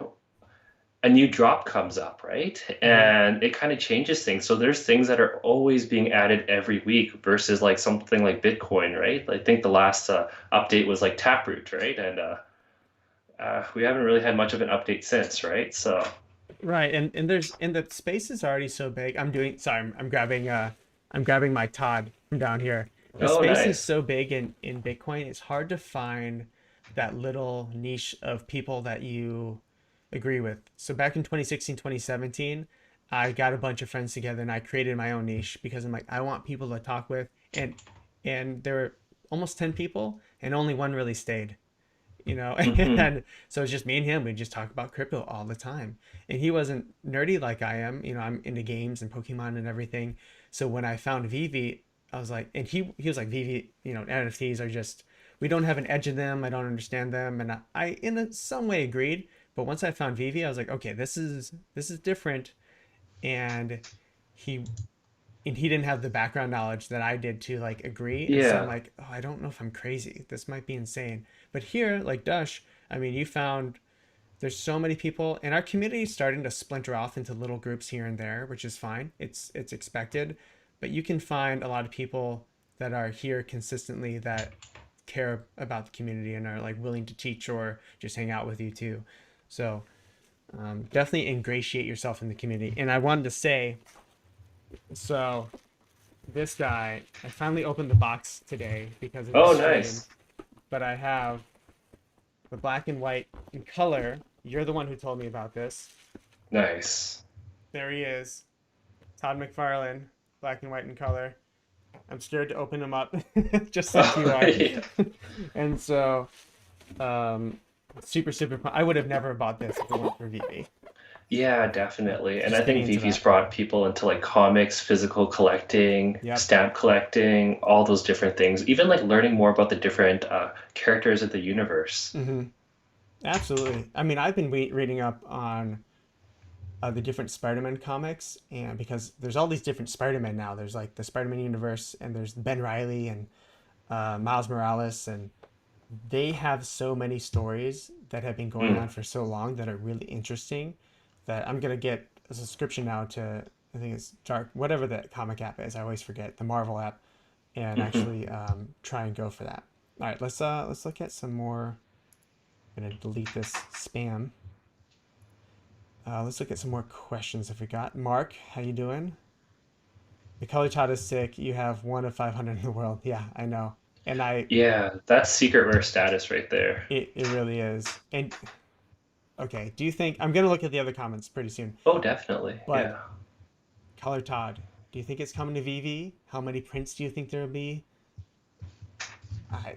a new drop comes up, right? Mm-hmm. And it kind of changes things. So there's things that are always being added every week versus like something like Bitcoin, right? I think the last update was like Taproot, right? And we haven't really had much of an update since, right? So, Right, and the space is already so big. I'm grabbing my Todd from down here. The oh, space is nice. so big in Bitcoin, it's hard to find that little niche of people that you agree with. So back in 2016, 2017, I got a bunch of friends together and I created my own niche because I'm like, I want people to talk with, and there were almost 10 people and only one really stayed, you know. Hmm. And so it's just me and him. We just talk about crypto all the time, and he wasn't nerdy like I am. You know, I'm into games and Pokemon and everything. So when I found VeVe, I was like, and he was like, VeVe, you know, NFTs are just, we don't have an edge in them. I don't understand them, and I in some way agreed. But once I found VeVe, I was like, okay, this is different, and he he didn't have the background knowledge that I did to like agree. And so I'm Yeah. like, oh, I don't know if I'm crazy. This might be insane. But here, like Dush, I mean, you found there's so many people, and our community is starting to splinter off into little groups here and there, which is fine. It's expected, but you can find a lot of people that are here consistently that care about the community and are like willing to teach or just hang out with you too. So definitely ingratiate yourself in the community. And I wanted to say, so this guy, I finally opened the box today because of the Oh, stream, nice. but I have the black and white in color. You're the one who told me about this. Nice. There he is, Todd McFarlane, black and white in color. I'm scared to open him up, just like you Oh, are. yeah. And so, um, super. I would have never bought this if it weren't for VeVe. Yeah, definitely. And I Just getting think into Vivi's that. brought people into like comics, physical collecting, Yep. stamp collecting, all those different things. Even like learning more about the different characters of the universe. Hmm. Absolutely. I mean, I've been reading up on the different Spider-Man comics, and because there's all these different Spider-Man now. There's like the Spider-Man universe, and there's Ben Riley and Miles Morales, and they have so many stories that have been going Mm. on for so long that are really interesting that I'm gonna get a subscription now to, I think it's Dark, whatever that comic app is. I always forget, the Marvel app, and Hmm. actually try and go for that. All right, let's look at some more. I'm gonna delete this spam. Let's look at some more questions if we got. Mark, how you doing? The color Todd is sick. You have one of 500 in the world. Yeah, I know, and Yeah, that's secret rare status right there. it really is. And okay, do you think I'm gonna look at the other comments pretty soon? Oh, definitely. But Yeah. color Todd, do you think it's coming to VV? How many prints do you think there will be? I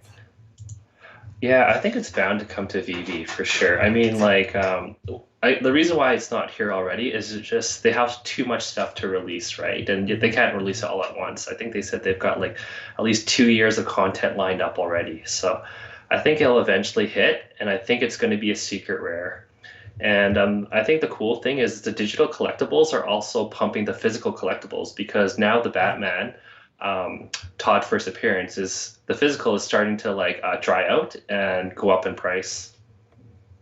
Yeah, I think it's bound to come to VV for sure. I mean, like, the reason why it's not here already is it just they have too much stuff to release, right? And they hmm can't release hmm it all at once. I think they said they've got like at least 2 years of content lined up already. So I think it'll eventually hit, and I think it's going to be a secret rare. And I think the cool thing is the digital collectibles are also pumping the physical collectibles because now the Yep. Batman um, Todd first appearance is the physical is starting to like dry out and go up in price.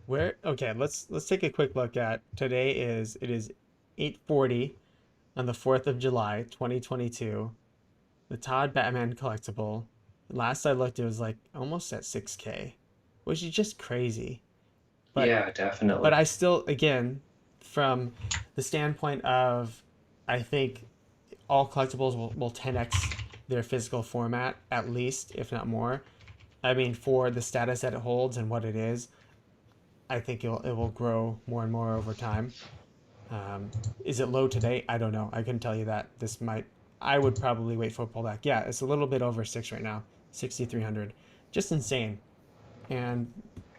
Where okay, let's take a quick look at today is it is 8:40 on the 4th of July, 2022. The Todd Batman collectible. Last I looked, it was like almost at 6K, which is just crazy. But Yeah, but definitely. I still, again, from the standpoint of, I think all collectibles will 10x their physical format at least, if not more. I mean, for the status that it holds and what it is, I think it will grow more and more over time. Is it low today? I don't know. I couldn't tell you that. This might. I would probably wait for a pullback. Yeah, it's a little bit over six right now, 6,300. Just insane. And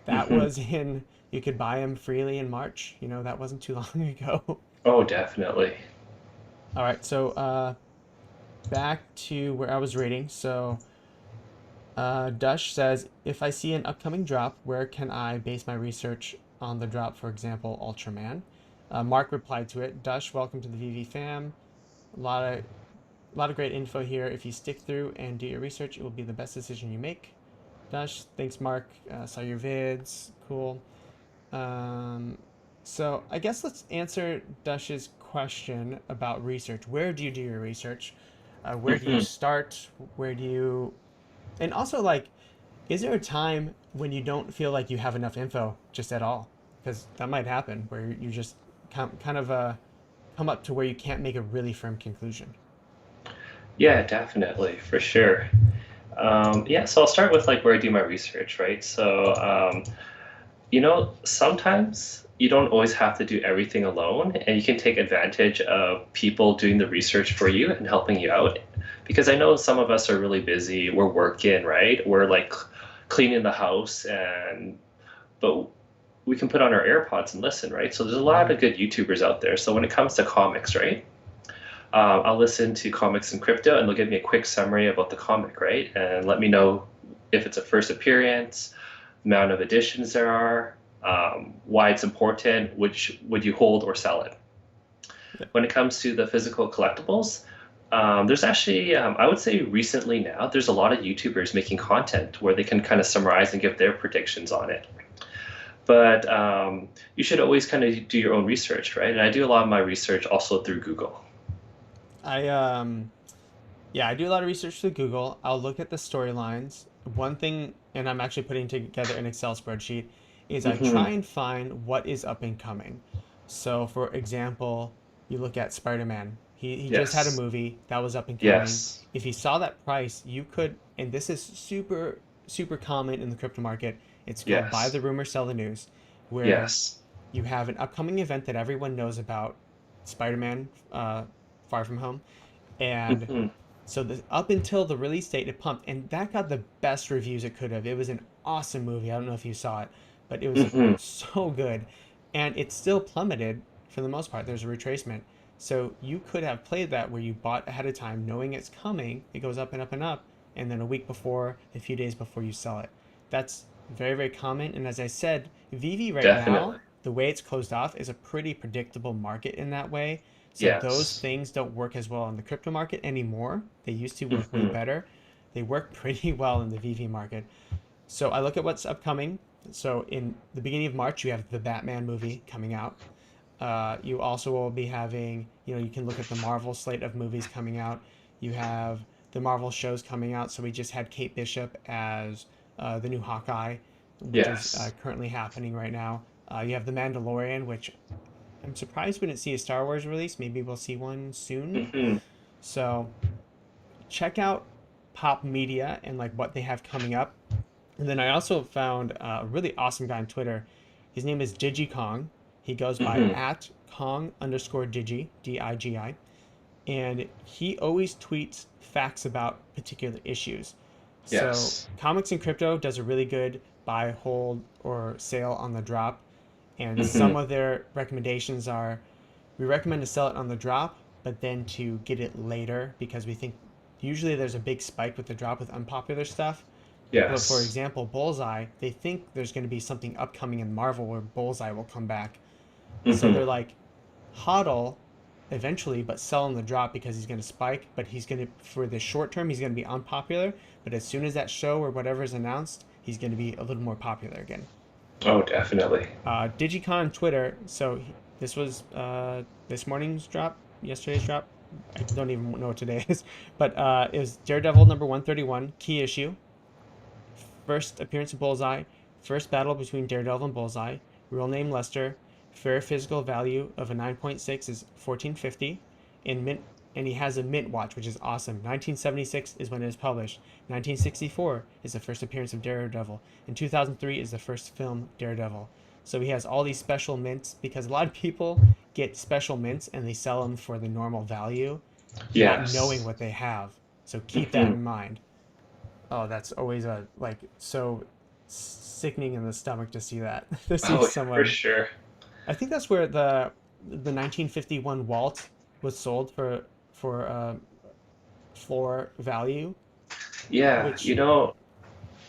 that Hmm. was in. You could buy them freely in March. You know that wasn't too long ago. Oh, definitely. All right, so back to where I was reading. So Dush says, if I see an upcoming drop, where can I base my research on the drop? For example, Ultraman. Mark replied to it. Dush, welcome to the VV fam. A lot of great info here. If you stick through and do your research, it will be the best decision you make. Dash, thanks, Mark. Saw your vids. Cool. Um, so I guess let's answer Dash's question about research. Where do you do your research? Where do you Hmm. start? Where do you, and also like, is there a time when you don't feel like you have enough info just at all? Because that might happen where you just kind of come up to where you can't make a really firm conclusion. Yeah, definitely, for sure. Yeah, so I'll start with like where I do my research, right? So sometimes you don't always have to do everything alone, and you can take advantage of people doing the research for you and helping you out. Because I know some of us are really busy, we're working, right? We're like cleaning the house, but we can put on our AirPods and listen, right? So there's a lot Mm-hmm. of good YouTubers out there. So when it comes to comics, right? I'll listen to Comics and Crypto, and they'll give me a quick summary about the comic, right? And let me know if it's a first appearance, amount of editions there are, why it's important, which would you hold or sell it. when it comes to the physical collectibles, there's actually, I would say recently now, there's a lot of YouTubers making content where they can kind of summarize and give their predictions on it. But you should always kind of do your own research, right? And I do a lot of my research also through Google. I Yeah, I do a lot of research through Google. I'll look at the storylines. One thing, and I'm actually putting together an Excel spreadsheet, is I try Hmm. and find what is up and coming. So, for example, you look at Spider-Man. He just had a Yes. movie that was up and coming. Yes. If you saw that price, you could, and this is super common in the crypto market. It's called buy Yes. the rumor, sell the news, where Yes. you have an upcoming event that everyone knows about, Spider-Man, Far From Home, and Hmm. so up until the release date, it pumped, and that got the best reviews it could have. It was an awesome movie. I don't know if you saw it, but it was Hmm. so good, and it still plummeted for the most part. There's a retracement, so you could have played that where you bought ahead of time, knowing it's coming. It goes up and up and up, and then a week before, a few days before you sell it. That's very common. And as I said, VeVe right now, Definitely. the way it's closed off is a pretty predictable market in that way. So those Yes. things don't work as well in the crypto market anymore. They used to work way Hmm. better. They work pretty well in the VV market. So I look at what's upcoming. So in the beginning of March, you have the Batman movie coming out. You also will be having, you can look at the Marvel slate of movies coming out. You have the Marvel shows coming out. So we just had Kate Bishop as the new Hawkeye, which is Yes. currently happening right now. You have The Mandalorian, which I'm surprised we didn't see a Star Wars release. Maybe we'll see one soon. Hmm. So check out Pop Media and like what they have coming up. And then I also found a really awesome guy on Twitter. His name is DigiKong. He goes by Hmm. at Kong underscore Digi, Digi. And he always tweets facts about particular issues. So Yes. Comics and Crypto does a really good buy, hold, or sale on the drop. And Hmm. some of their recommendations are we recommend to sell it on the drop, but then to get it later because we think usually there's a big spike with the drop with unpopular stuff. But for Yes. example, Bullseye, they think there's going to be something upcoming in Marvel where Bullseye will come back. So Hmm. they're like, hodl eventually, but sell on the drop because he's going to spike. But he's going to, for the short term, he's going to be unpopular. But as soon as that show or whatever is announced, he's going to be a little more popular again. Oh, definitely. Digicon Twitter. So this was this morning's drop, yesterday's drop. I don't even know what today is, but it was Daredevil number 131, key issue, first appearance of Bullseye, first battle between Daredevil and Bullseye, real name Lester, fair physical value of a 9.6 is 1450, and mint and he has a mint watch, which is awesome. 1976 is when it was published. 1964 is the first appearance of Daredevil. And 2003 is the first film Daredevil. So he has all these special mints because a lot of people get special mints and they sell them for the normal value, not knowing Yes. what they have. So keep that Hmm. in mind. Oh, that's always a like so sickening in the stomach to see that. To see Oh, yeah, for someone. sure. I think that's where the 1951 Walt was sold for floor value, Yeah, which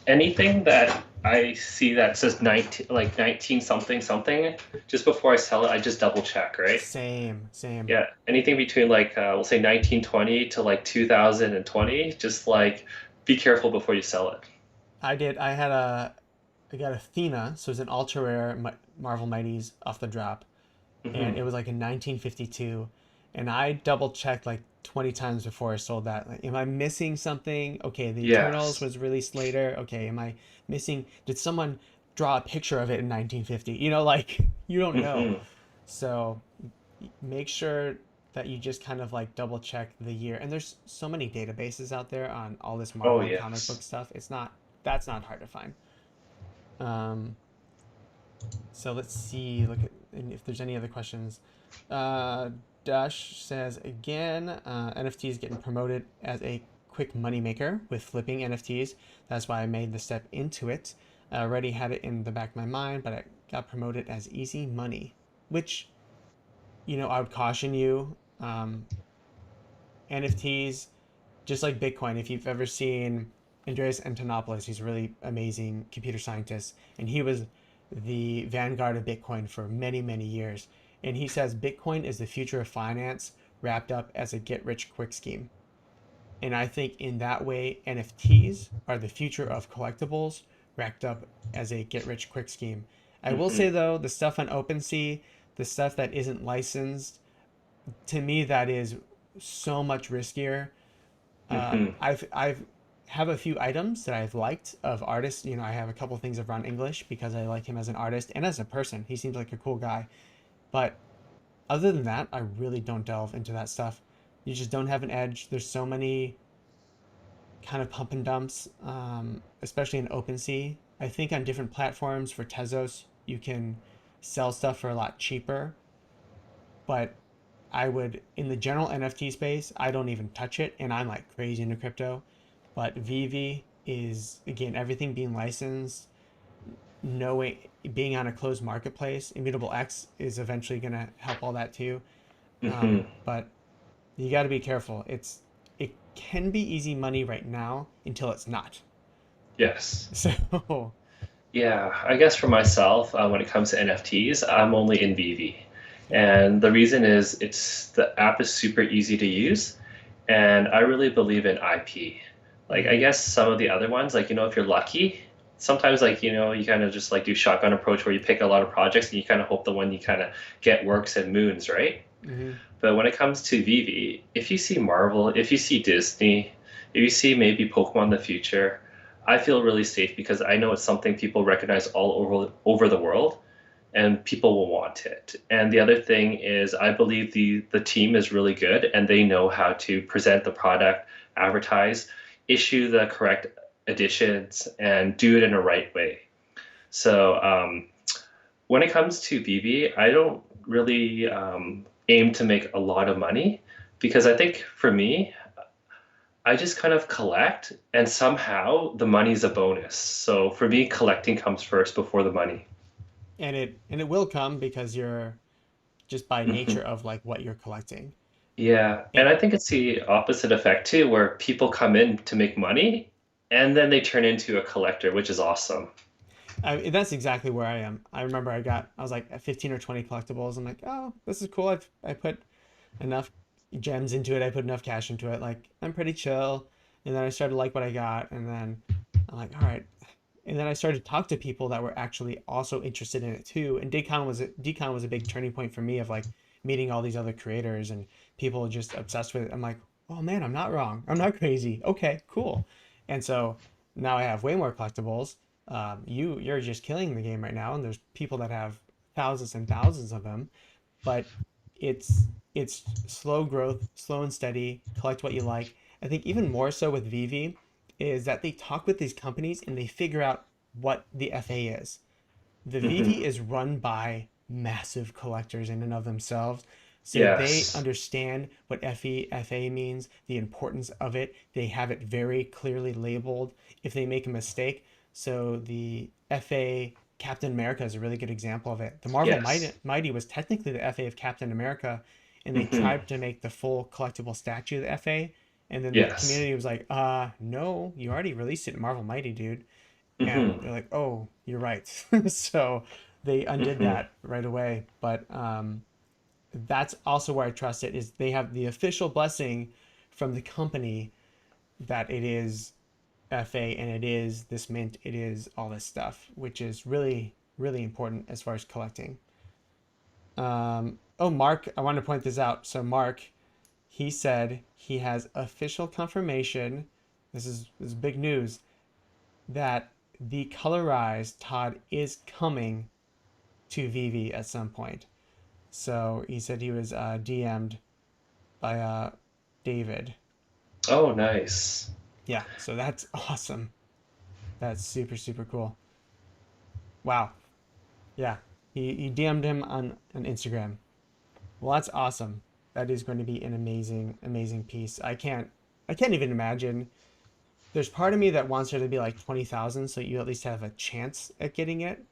anything that I see that says 19, like 19 something something, just before I sell it, I just double check, right? same. Yeah, anything between like we'll say 1920 to like 2020, just like be careful before you sell it. I did. I got Athena, so it's an ultra rare Marvel Mighties off the drop, and Hmm. it was like in 1952, and I double checked like 20 times before I sold that. Like, am I missing something? Okay, the Eternals Yes. was released later. Okay, am I missing? Did someone draw a picture of it in 1950? Like you don't know. Hmm. So make sure that you just kind of like double check the year. And there's so many databases out there on all this Oh Marvel and comic book yes. stuff. That's not hard to find. Um, so let's see, look at and if there's any other questions. Uh, Dash says again, NFTs getting promoted as a quick money maker with flipping NFTs. That's why I made the step into it. I already had it in the back of my mind, but I got promoted as easy money, which I would caution you. NFTs, just like Bitcoin, if you've ever seen Andreas Antonopoulos, he's a really amazing computer scientist, and he was the vanguard of Bitcoin for many years. And he says Bitcoin is the future of finance wrapped up as a get rich quick scheme. And I think in that way, NFTs are the future of collectibles wrapped up as a get rich quick scheme. I will say Hmm. though, the stuff on OpenSea, the stuff that isn't licensed, to me that is so much riskier. Hmm. I've have a few items that I've liked of artists. You know, I have a couple things of Ron English because I like him as an artist and as a person. He seems like a cool guy. But other than that, I really don't delve into that stuff. You just don't have an edge. There's so many kind of pump and dumps, especially in OpenSea. I think on different platforms for Tezos, you can sell stuff for a lot cheaper, but I would, in the general NFT space, I don't even touch it, and I'm like crazy into crypto. But VeVe is, again, everything being licensed, knowing being on a closed marketplace. Immutable X is eventually going to help all that too. Hmm. But you got to be careful. It can be easy money right now until it's not. Yes. So, Yeah, I guess for myself, when it comes to NFTs, I'm only in VeVe. yeah. And the reason is the app is super easy to use, and I really believe in IP. Like, I Mm-hmm. guess some of the other ones, like, if you're lucky, sometimes, like, you kind of just like do shotgun approach where you pick a lot of projects and you kind of hope the one you kind of get works and moons, right? Mm-hmm. But when it comes to VeVe, if you see Marvel, if you see Disney, if you see maybe Pokemon in the future, I feel really safe because I know it's something people recognize all over the world and people will want it. And the other thing is I believe the team is really good and they know how to present the product, advertise, issue the correct editions, and do it in a right way. So when it comes to VV, I don't really aim to make a lot of money because I think for me, I just kind of collect and somehow the money's a bonus. So for me, collecting comes first before the money. And it will come because you're just by Hmm. nature of like what you're collecting. Yeah. And And I think it's the opposite effect too, where people come in to make money and then they turn into a collector, which is awesome. that's exactly where I am. I remember I was like at 15 or 20 collectibles. I'm like, oh, this is cool. I put enough gems into it. I put enough cash into it. Like I'm pretty chill. And then I started to like what I got, and then I'm like, all right. And then I started to talk to people that were actually also interested in it too. And Decon was a big turning point for me of like meeting all these other creators and people just obsessed with it. I'm like, oh man, I'm not wrong. I'm not crazy. Okay, cool. And so now I have way more collectibles. You're just killing the game right now, and there's people that have thousands and thousands of them. But it's slow growth, slow and steady. Collect what you like. I think even more so with VeVe is that they talk with these companies and they figure out what the FA is. The Hmm. VeVe is run by massive collectors in and of themselves. So they Yes. understand what FA means, the importance of it. They have it very clearly labeled if they make a mistake. So the FA Captain America is a really good example of it. The Marvel Yes. Mighty was technically the FA of Captain America, and they Hmm. tried to make the full collectible statue of the FA. And then the Yes. community was like, no, you already released it in Marvel Mighty, dude. And Hmm. they're like, oh, you're right. So they undid Hmm. that right away. But that's also where I trust it is they have the official blessing from the company that it is FA and it is this mint, it is all this stuff, which is really, really important as far as collecting. Oh, Mark, I wanted to point this out. So Mark, he said he has official confirmation. This is big news that the colorized Todd is coming to VeVe at some point. So he said he was DM'd by David. Oh, nice. Yeah, so that's awesome. That's super, super cool. Wow. Yeah, he DM'd him on Instagram. Well, that's awesome. That is going to be an amazing, amazing piece. I can't even imagine. There's part of me that wants her to be like 20,000 so you at least have a chance at getting it.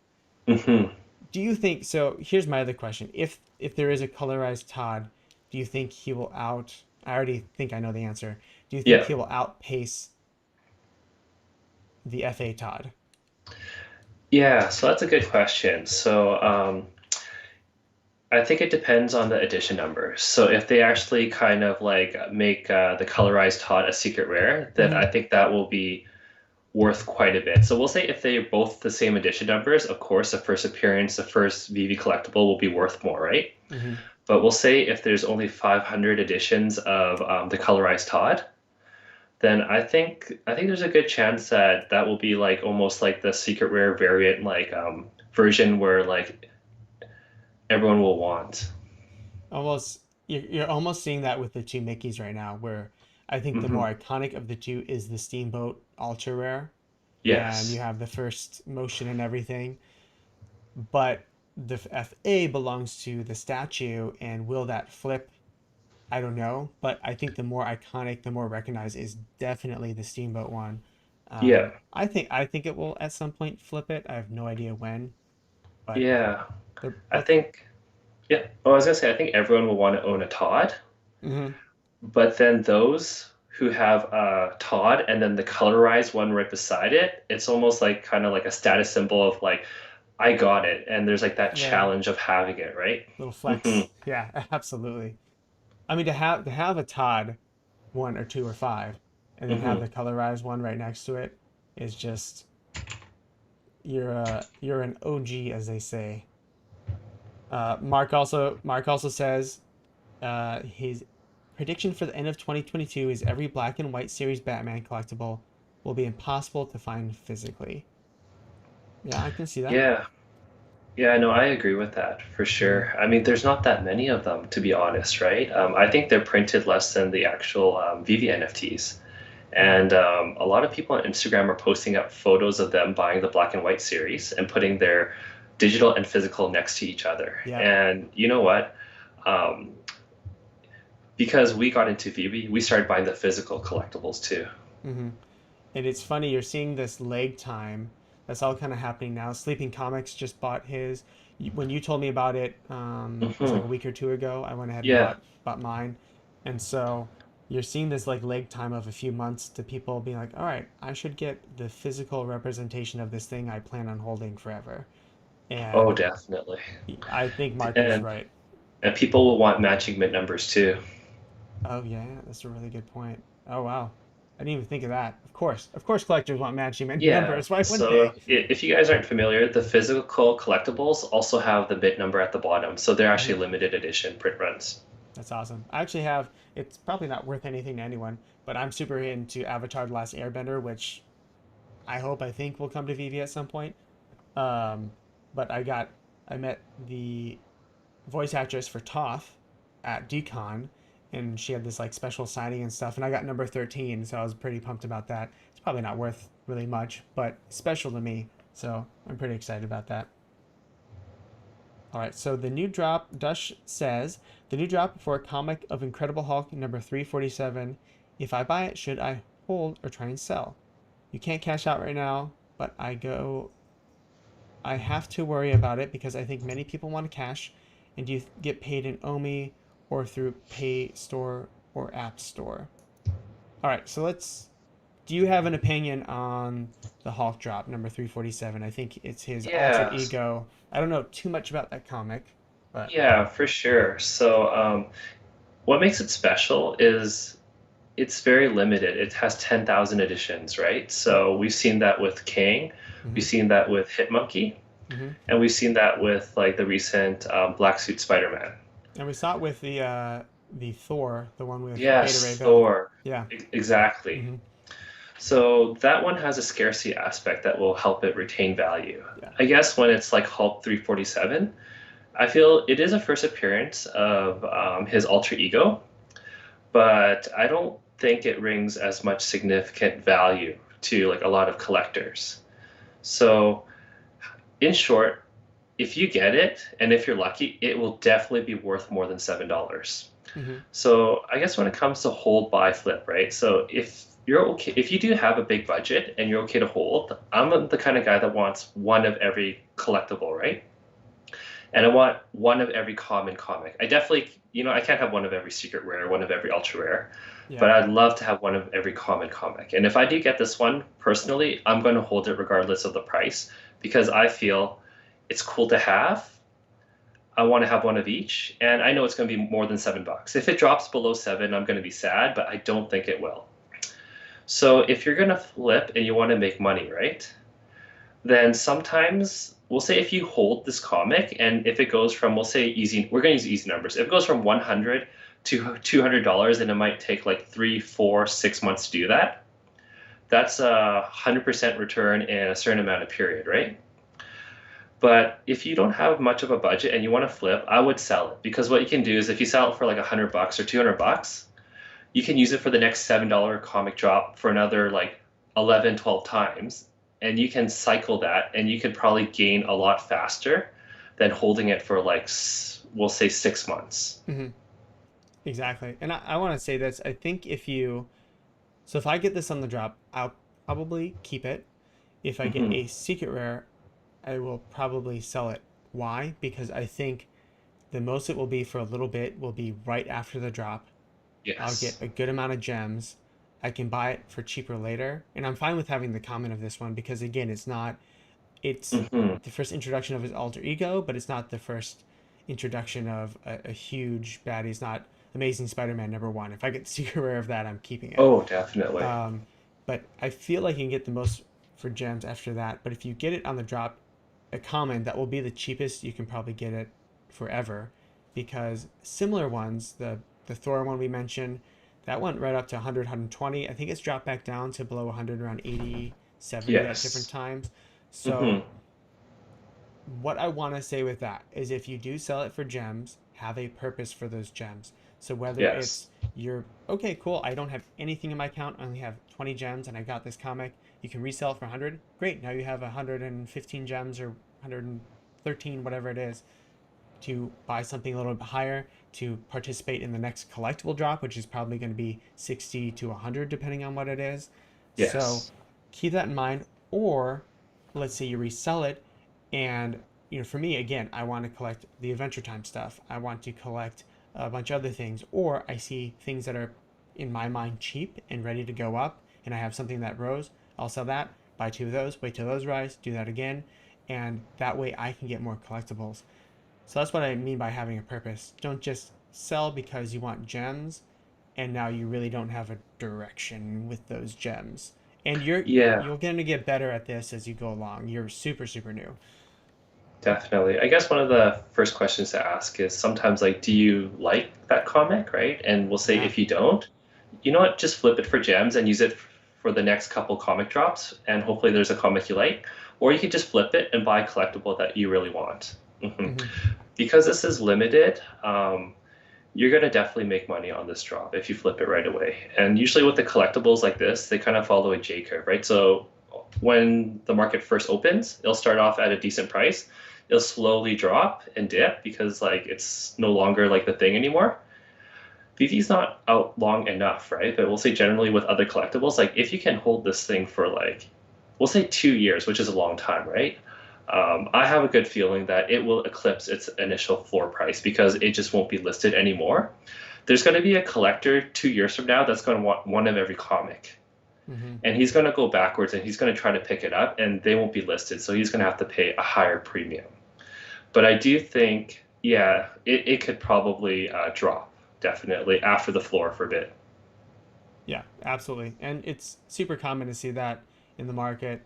Hmm. Do you think so? Here's my other question. If there is a colorized Todd, do you think he will out I already think I know the answer. Do you think Yeah. he will outpace the FA Todd? Yeah. So that's a good question. So I think it depends on the edition number. So if they actually kind of like make the colorized Todd a secret rare, then Hmm. I think that will be worth quite a bit. So we'll say if they're both the same edition numbers, of course, the first appearance, the first VeVe collectible will be worth more, right? Hmm. But we'll say if there's only 500 editions of the colorized Todd, then I think there's a good chance that that will be like almost like the secret rare variant like version where like everyone will want. Almost, you're almost seeing that with the two Mickeys right now, where I think the more Hmm. iconic of the two is the Steamboat Ultra Rare, and you Yes. have the first motion and everything. But the FA belongs to the statue, and will that flip? I don't know, but I think the more iconic, the more recognized is definitely the Steamboat one. Yeah. I think it will at some point flip it. I have no idea when, but Yeah. they're I both. think yeah. Well, I was gonna say I think everyone will want to own a Todd, Hmm. but then those who have a Todd and then the colorized one right beside it, it's almost like kind of like a status symbol of like I got it, and there's like that Yeah, challenge of having it, right? little Hmm. flex. Yeah, absolutely. I mean, to have a Todd one or two or five, and then have Hmm. the colorized one right next to it is just you're an OG, as they say. Mark also says his prediction for the end of 2022 is every black and white series Batman collectible will be impossible to find physically. Yeah, I can see that. Yeah. Yeah, no, I agree with that for Hmm. sure. I mean, there's not that many of them, to be honest, right? I think they're printed less than the actual VeVe NFTs. Yeah, And a lot of people on Instagram are posting up photos of them buying the black and white series and putting their digital and physical next to each other. yep. And you know what? Um, because we got into VeVe, we started buying the physical collectibles too. Hmm. And it's funny, you're seeing this leg time. That's all kind of happening now. Sleeping Comics just bought his. When you told me about it, it was like Hmm. a week or two ago. I went ahead and Yeah. bought mine, and so you're seeing this like leg time of a few months to people being like, all right, I should get the physical representation of this thing I plan on holding forever. Oh, And definitely. I think Mark is And right. and people will want matching mint numbers too. Oh yeah, that's a really good point. Oh wow, I didn't even think of that. Of course, collectors want matching Yeah. numbers. Why wouldn't So they? if you guys aren't familiar, the physical collectibles also have the bit number at the bottom. So they're actually Mhm. limited edition print runs. That's awesome. I actually have, it's probably not worth anything to anyone, but I'm super into Avatar: The Last Airbender, which I think will come to VeVe at some point. Um, but I met the voice actress for Toph at DCon, and she had this like special signing and stuff, and I got number 13, so I was pretty pumped about that. It's probably not worth really much, but special to me, so I'm pretty excited about that. All right, so the new drop, Dush says, the new drop for a comic of Incredible Hulk number 347. If I buy it, should I hold or try and sell? You can't cash out right now, but I have to worry about it because I think many people want to cash. And do you get paid in Omi or through Pay Store or App Store? All right, so do you have an opinion on the Hulk drop number 347? I think it's his alter Yeah. ego. I don't know too much about that comic, but. Yeah, for sure. So what makes it special is it's very limited. It has 10,000 editions, right? Yep. So we've seen that with King, we've Mm-hmm. seen that with Hitmonkey, Mm-hmm. and we've seen that with like the recent Black Suit Spider-Man. And we saw it with the Thor, the one with Beta Ray Yes, Bill. Thor. Yeah. Exactly. Mm-hmm. So that one has a scarcity aspect that will help it retain value. Yeah. I guess when it's like Hulk 347, I feel it is a first appearance of his alter ego, but I don't think it rings as much significant value to like a lot of collectors. So, in short, if you get it and if you're lucky, it will definitely be worth more than $7. Mm-hmm. So, I guess when it comes to hold, buy, flip, right? So, if you do have a big budget and you're okay to hold, I'm the kind of guy that wants one of every collectible, right? And I want one of every common comic. I definitely, I can't have one of every secret rare, one of every ultra rare, but Yeah. I'd love to have one of every common comic. And if I do get this one personally, I'm going to hold it regardless of the price because I feel it's cool to have. I want to have one of each, and I know it's going to be more than $7. If it drops below 7, I'm going to be sad, but I don't think it will. So if you're going to flip and you want to make money, right? Then sometimes we'll say if you hold this comic and if it goes from, we'll say easy, we're going to use easy numbers. If it goes from 100 to $200, and it might take like 3, 4, 6 months to do that, that's 100% return in a certain amount of period, right? But if you don't have much of a budget and you want to flip, I would sell it, because what you can do is if you sell it for like $100 or $200, you can use it for the next $7 comic drop for another like 11, 12 times. And you can cycle that and you could probably gain a lot faster than holding it for like, we'll say 6 months. Hmm. Exactly. And I want to say this. I think so if I get this on the drop, I'll probably keep it. If I get Hmm. a secret rare, I will probably sell it. Why? Because I think the most it will be for a little bit will be right after the drop. I'll get Yes. a good amount of gems. I can buy it for cheaper later. And I'm fine with having the comment of this one because again, it's Hmm. the first introduction of his alter ego, but it's not the first introduction of a huge baddie. It's not Amazing Spider-Man #1. If I get the secret rare of that, I'm keeping it. Oh, definitely. Um, but I feel like you can get the most for gems after that. But if you get it on the drop, a common, that will be the cheapest you can probably get it forever, because similar ones, the Thor one we mentioned, that went right up to 100, 120. I think it's dropped back down to below 100, around 80, 70 at different Yes. times. So Hmm. what I want to say with that is if you do sell it for gems, have a purpose for those gems. So whether Yes. it's you're okay, cool, I don't have anything in my account, I only have 20 gems and I got this comic, you can resell it for 100. Great, now you have 115 gems or 113, whatever it is, to buy something a little bit higher to participate in the next collectible drop, which is probably going to be 60 to 100 depending on what it is. So Yes. keep that in mind. Or let's say you resell it, and for me again, I want to collect the Adventure Time stuff. I want to collect a bunch of other things, or I see things that are in my mind cheap and ready to go up, and I have something that rose. I'll sell that, buy two of those, wait till those rise, do that again, and that way I can get more collectibles. So that's what I mean by having a purpose. Don't just sell because you want gems and now you really don't have a direction with those gems. And Yeah. you're going to get better at this as you go along. You're super super new. Definitely. I guess one of the first questions to ask is sometimes like, do you like that comic, right? And we'll say Yeah. if you don't, you know what, just flip it for gems and use it for the next couple comic drops, and hopefully there's a comic you like. Or you could just flip it and buy a collectible that you really want. Hmm. Hmm. Because this is limited, you're gonna definitely make money on this drop if you flip it right away. And usually with the collectibles like this, they kind of follow a J curve, right? So when the market first opens, it'll start off at a decent price. It'll slowly drop and dip because like it's no longer like the thing anymore. VeVe's not out long enough, right? But we'll say generally with other collectibles, like if you can hold this thing for like, we'll say 2 years, which is a long time, right? I have a good feeling that it will eclipse its initial floor price because it just won't be listed anymore. There's going to be a collector 2 years from now that's going to want one of every comic. Hmm. And he's going to go backwards and he's going to try to pick it up and they won't be listed. So he's going to have to pay a higher premium. But I do think, yeah, it could probably drop definitely after the floor for a bit. Yeah, absolutely. And it's super common to see that in the market.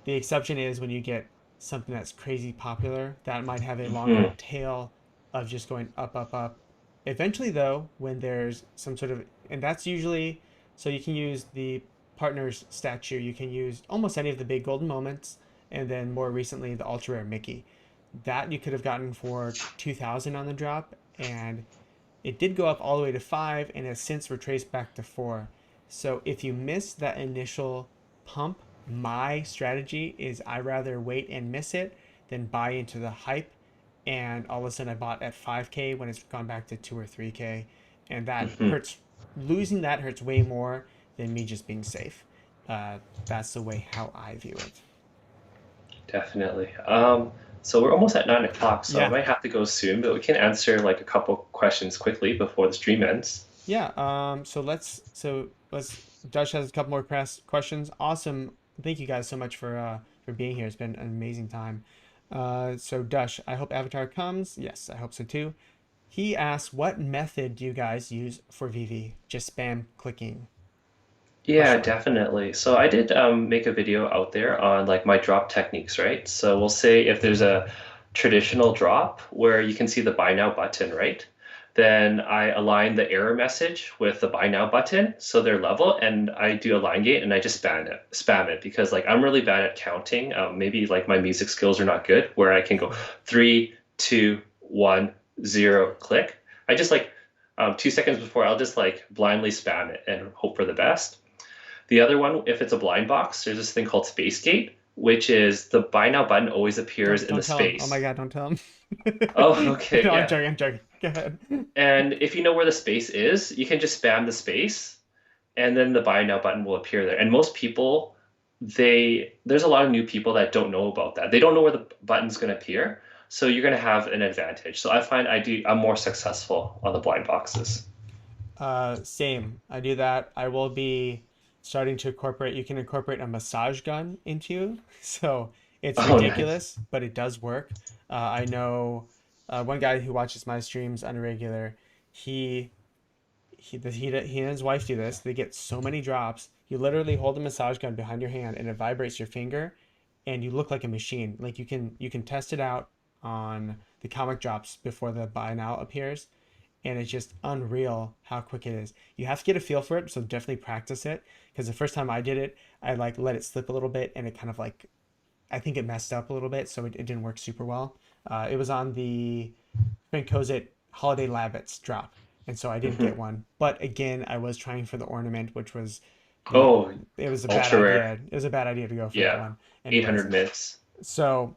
The exception is when you get something that's crazy popular that might have a longer Hmm. tail of just going up, up, up. Eventually, though, when there's some sort of, and that's usually, so you can use the partner's statue, you can use almost any of the big golden moments, and then more recently, the ultra rare Mickey. That you could have gotten for 2,000 on the drop, and it did go up all the way to 5 and has since retraced back to 4. So if you miss that initial pump, my strategy is I rather wait and miss it than buy into the hype. And all of a sudden I bought at 5K when it's gone back to 2 or 3K. And that Hmm. hurts. Losing that hurts way more than me just being safe. That's the way how I view it. Definitely. So we're almost at 9 o'clock, so I Yeah. might have to go soon, but we can answer like a couple questions quickly before the stream ends. Yeah. So let's. Josh has a couple more press questions. Awesome. Thank you guys so much for being here. It's been an amazing time. So Dush, I hope Avatar comes. Yes, I hope so too. He asks, what method do you guys use for VV? Just spam clicking? Yeah, Question mark. definitely. So I did make a video out there on like my drop techniques, right? So we'll say if there's a traditional drop where you can see the buy now button, right? Then I align the error message with the buy now button so they're level, and I do a line gate and I just spam it because like I'm really bad at counting. Maybe like my music skills are not good where I can go 3, 2, 1, 0, click. I just like 2 seconds before I'll just like blindly spam it and hope for the best. The other one, if it's a blind box, there's this thing called space gate, which is the buy now button always appears in the Don't tell him. Oh my space. God, don't tell him. Oh, okay, No, I'm yeah. joking. I'm joking. Go ahead. And if you know where the space is, you can just spam the space and then the buy now button will appear there. And most people, there's a lot of new people that don't know about that. They don't know where the button's going to appear. So you're going to have an advantage. So I find I'm more successful on the blind boxes. Same. I do that. I will be starting to incorporate, you can incorporate a massage gun into, so it's Oh, nice. ridiculous, but it does work. I know one guy who watches my streams on a regular, he he and his wife do this. They get so many drops. You literally hold a massage gun behind your hand and it vibrates your finger and you look like a machine. Like you can test it out on the comic drops before the buy now appears, and it's just unreal how quick it is. You have to get a feel for it, so definitely practice it. Because the first time I did it, I like let it slip a little bit, and it kind of like I think it messed up a little bit, so it didn't work super well. It was on the Frankosit Holiday Labbits drop, and so I didn't Hmm. get one. But again, I was trying for the ornament, which was the Oh, it was a bad ultra rare. idea. It was a bad idea to go for that Yeah, one. Anyways, 800 minutes. so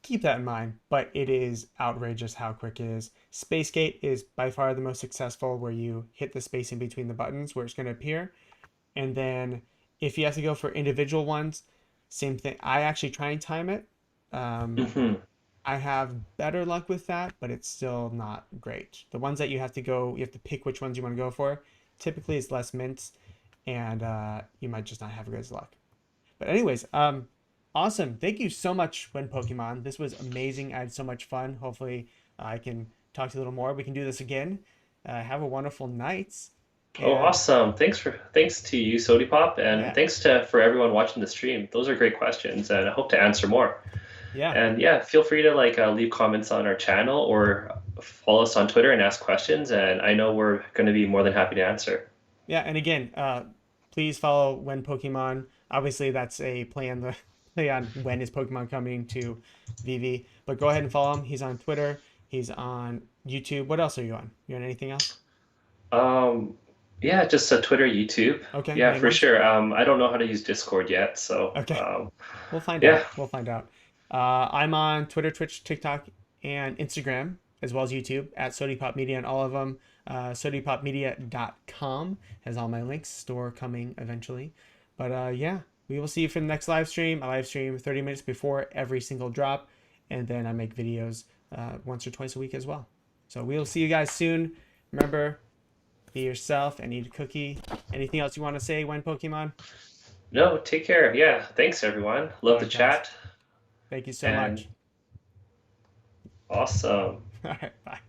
keep that in mind, but it is outrageous how quick it is. Space Gate is by far the most successful where you hit the space in between the buttons where it's going to appear. And then if you have to go for individual ones, same thing. I actually try and time it. Um, Hmm. I have better luck with that, but it's still not great. The ones that you have to pick which ones you want to go for. Typically, it's less mints, and you might just not have good luck. But anyways, awesome. Thank you so much, WhenPokemon. This was amazing. I had so much fun. Hopefully, I can talk to you a little more. We can do this again. Have a wonderful night. Oh, And awesome. Thanks to you, Sodi Pop, and yeah, thanks to for everyone watching the stream. Those are great questions, and I hope to answer more. yeah, And yeah, feel free to like leave comments on our channel or follow us on Twitter and ask questions, and I know we're going to be more than happy to answer. yeah. And again, please follow WhenPokemon. Obviously, that's a play on when is Pokemon coming to VV. But go ahead and follow him. He's on Twitter. He's on YouTube. What else are you on? You on anything else? Um, yeah, just Twitter, YouTube. Okay, Yeah, main for ones. sure. I don't know how to use Discord yet, so Okay. We'll find yeah. out. We'll find out. I'm on Twitter, Twitch, TikTok, and Instagram, as well as YouTube at Sodi Pop Media and all of them. SodiPopMedia.com has all my links. Store coming eventually. But yeah, we will see you for the next live stream. I live stream 30 minutes before every single drop, and then I make videos once or twice a week as well. So we'll see you guys soon. Remember, be yourself and eat a cookie. Anything else you want to say, WhenPokemon? No, take care. Yeah, thanks everyone. All Love the right, guys. chat Thank you so and much. awesome. All right, bye.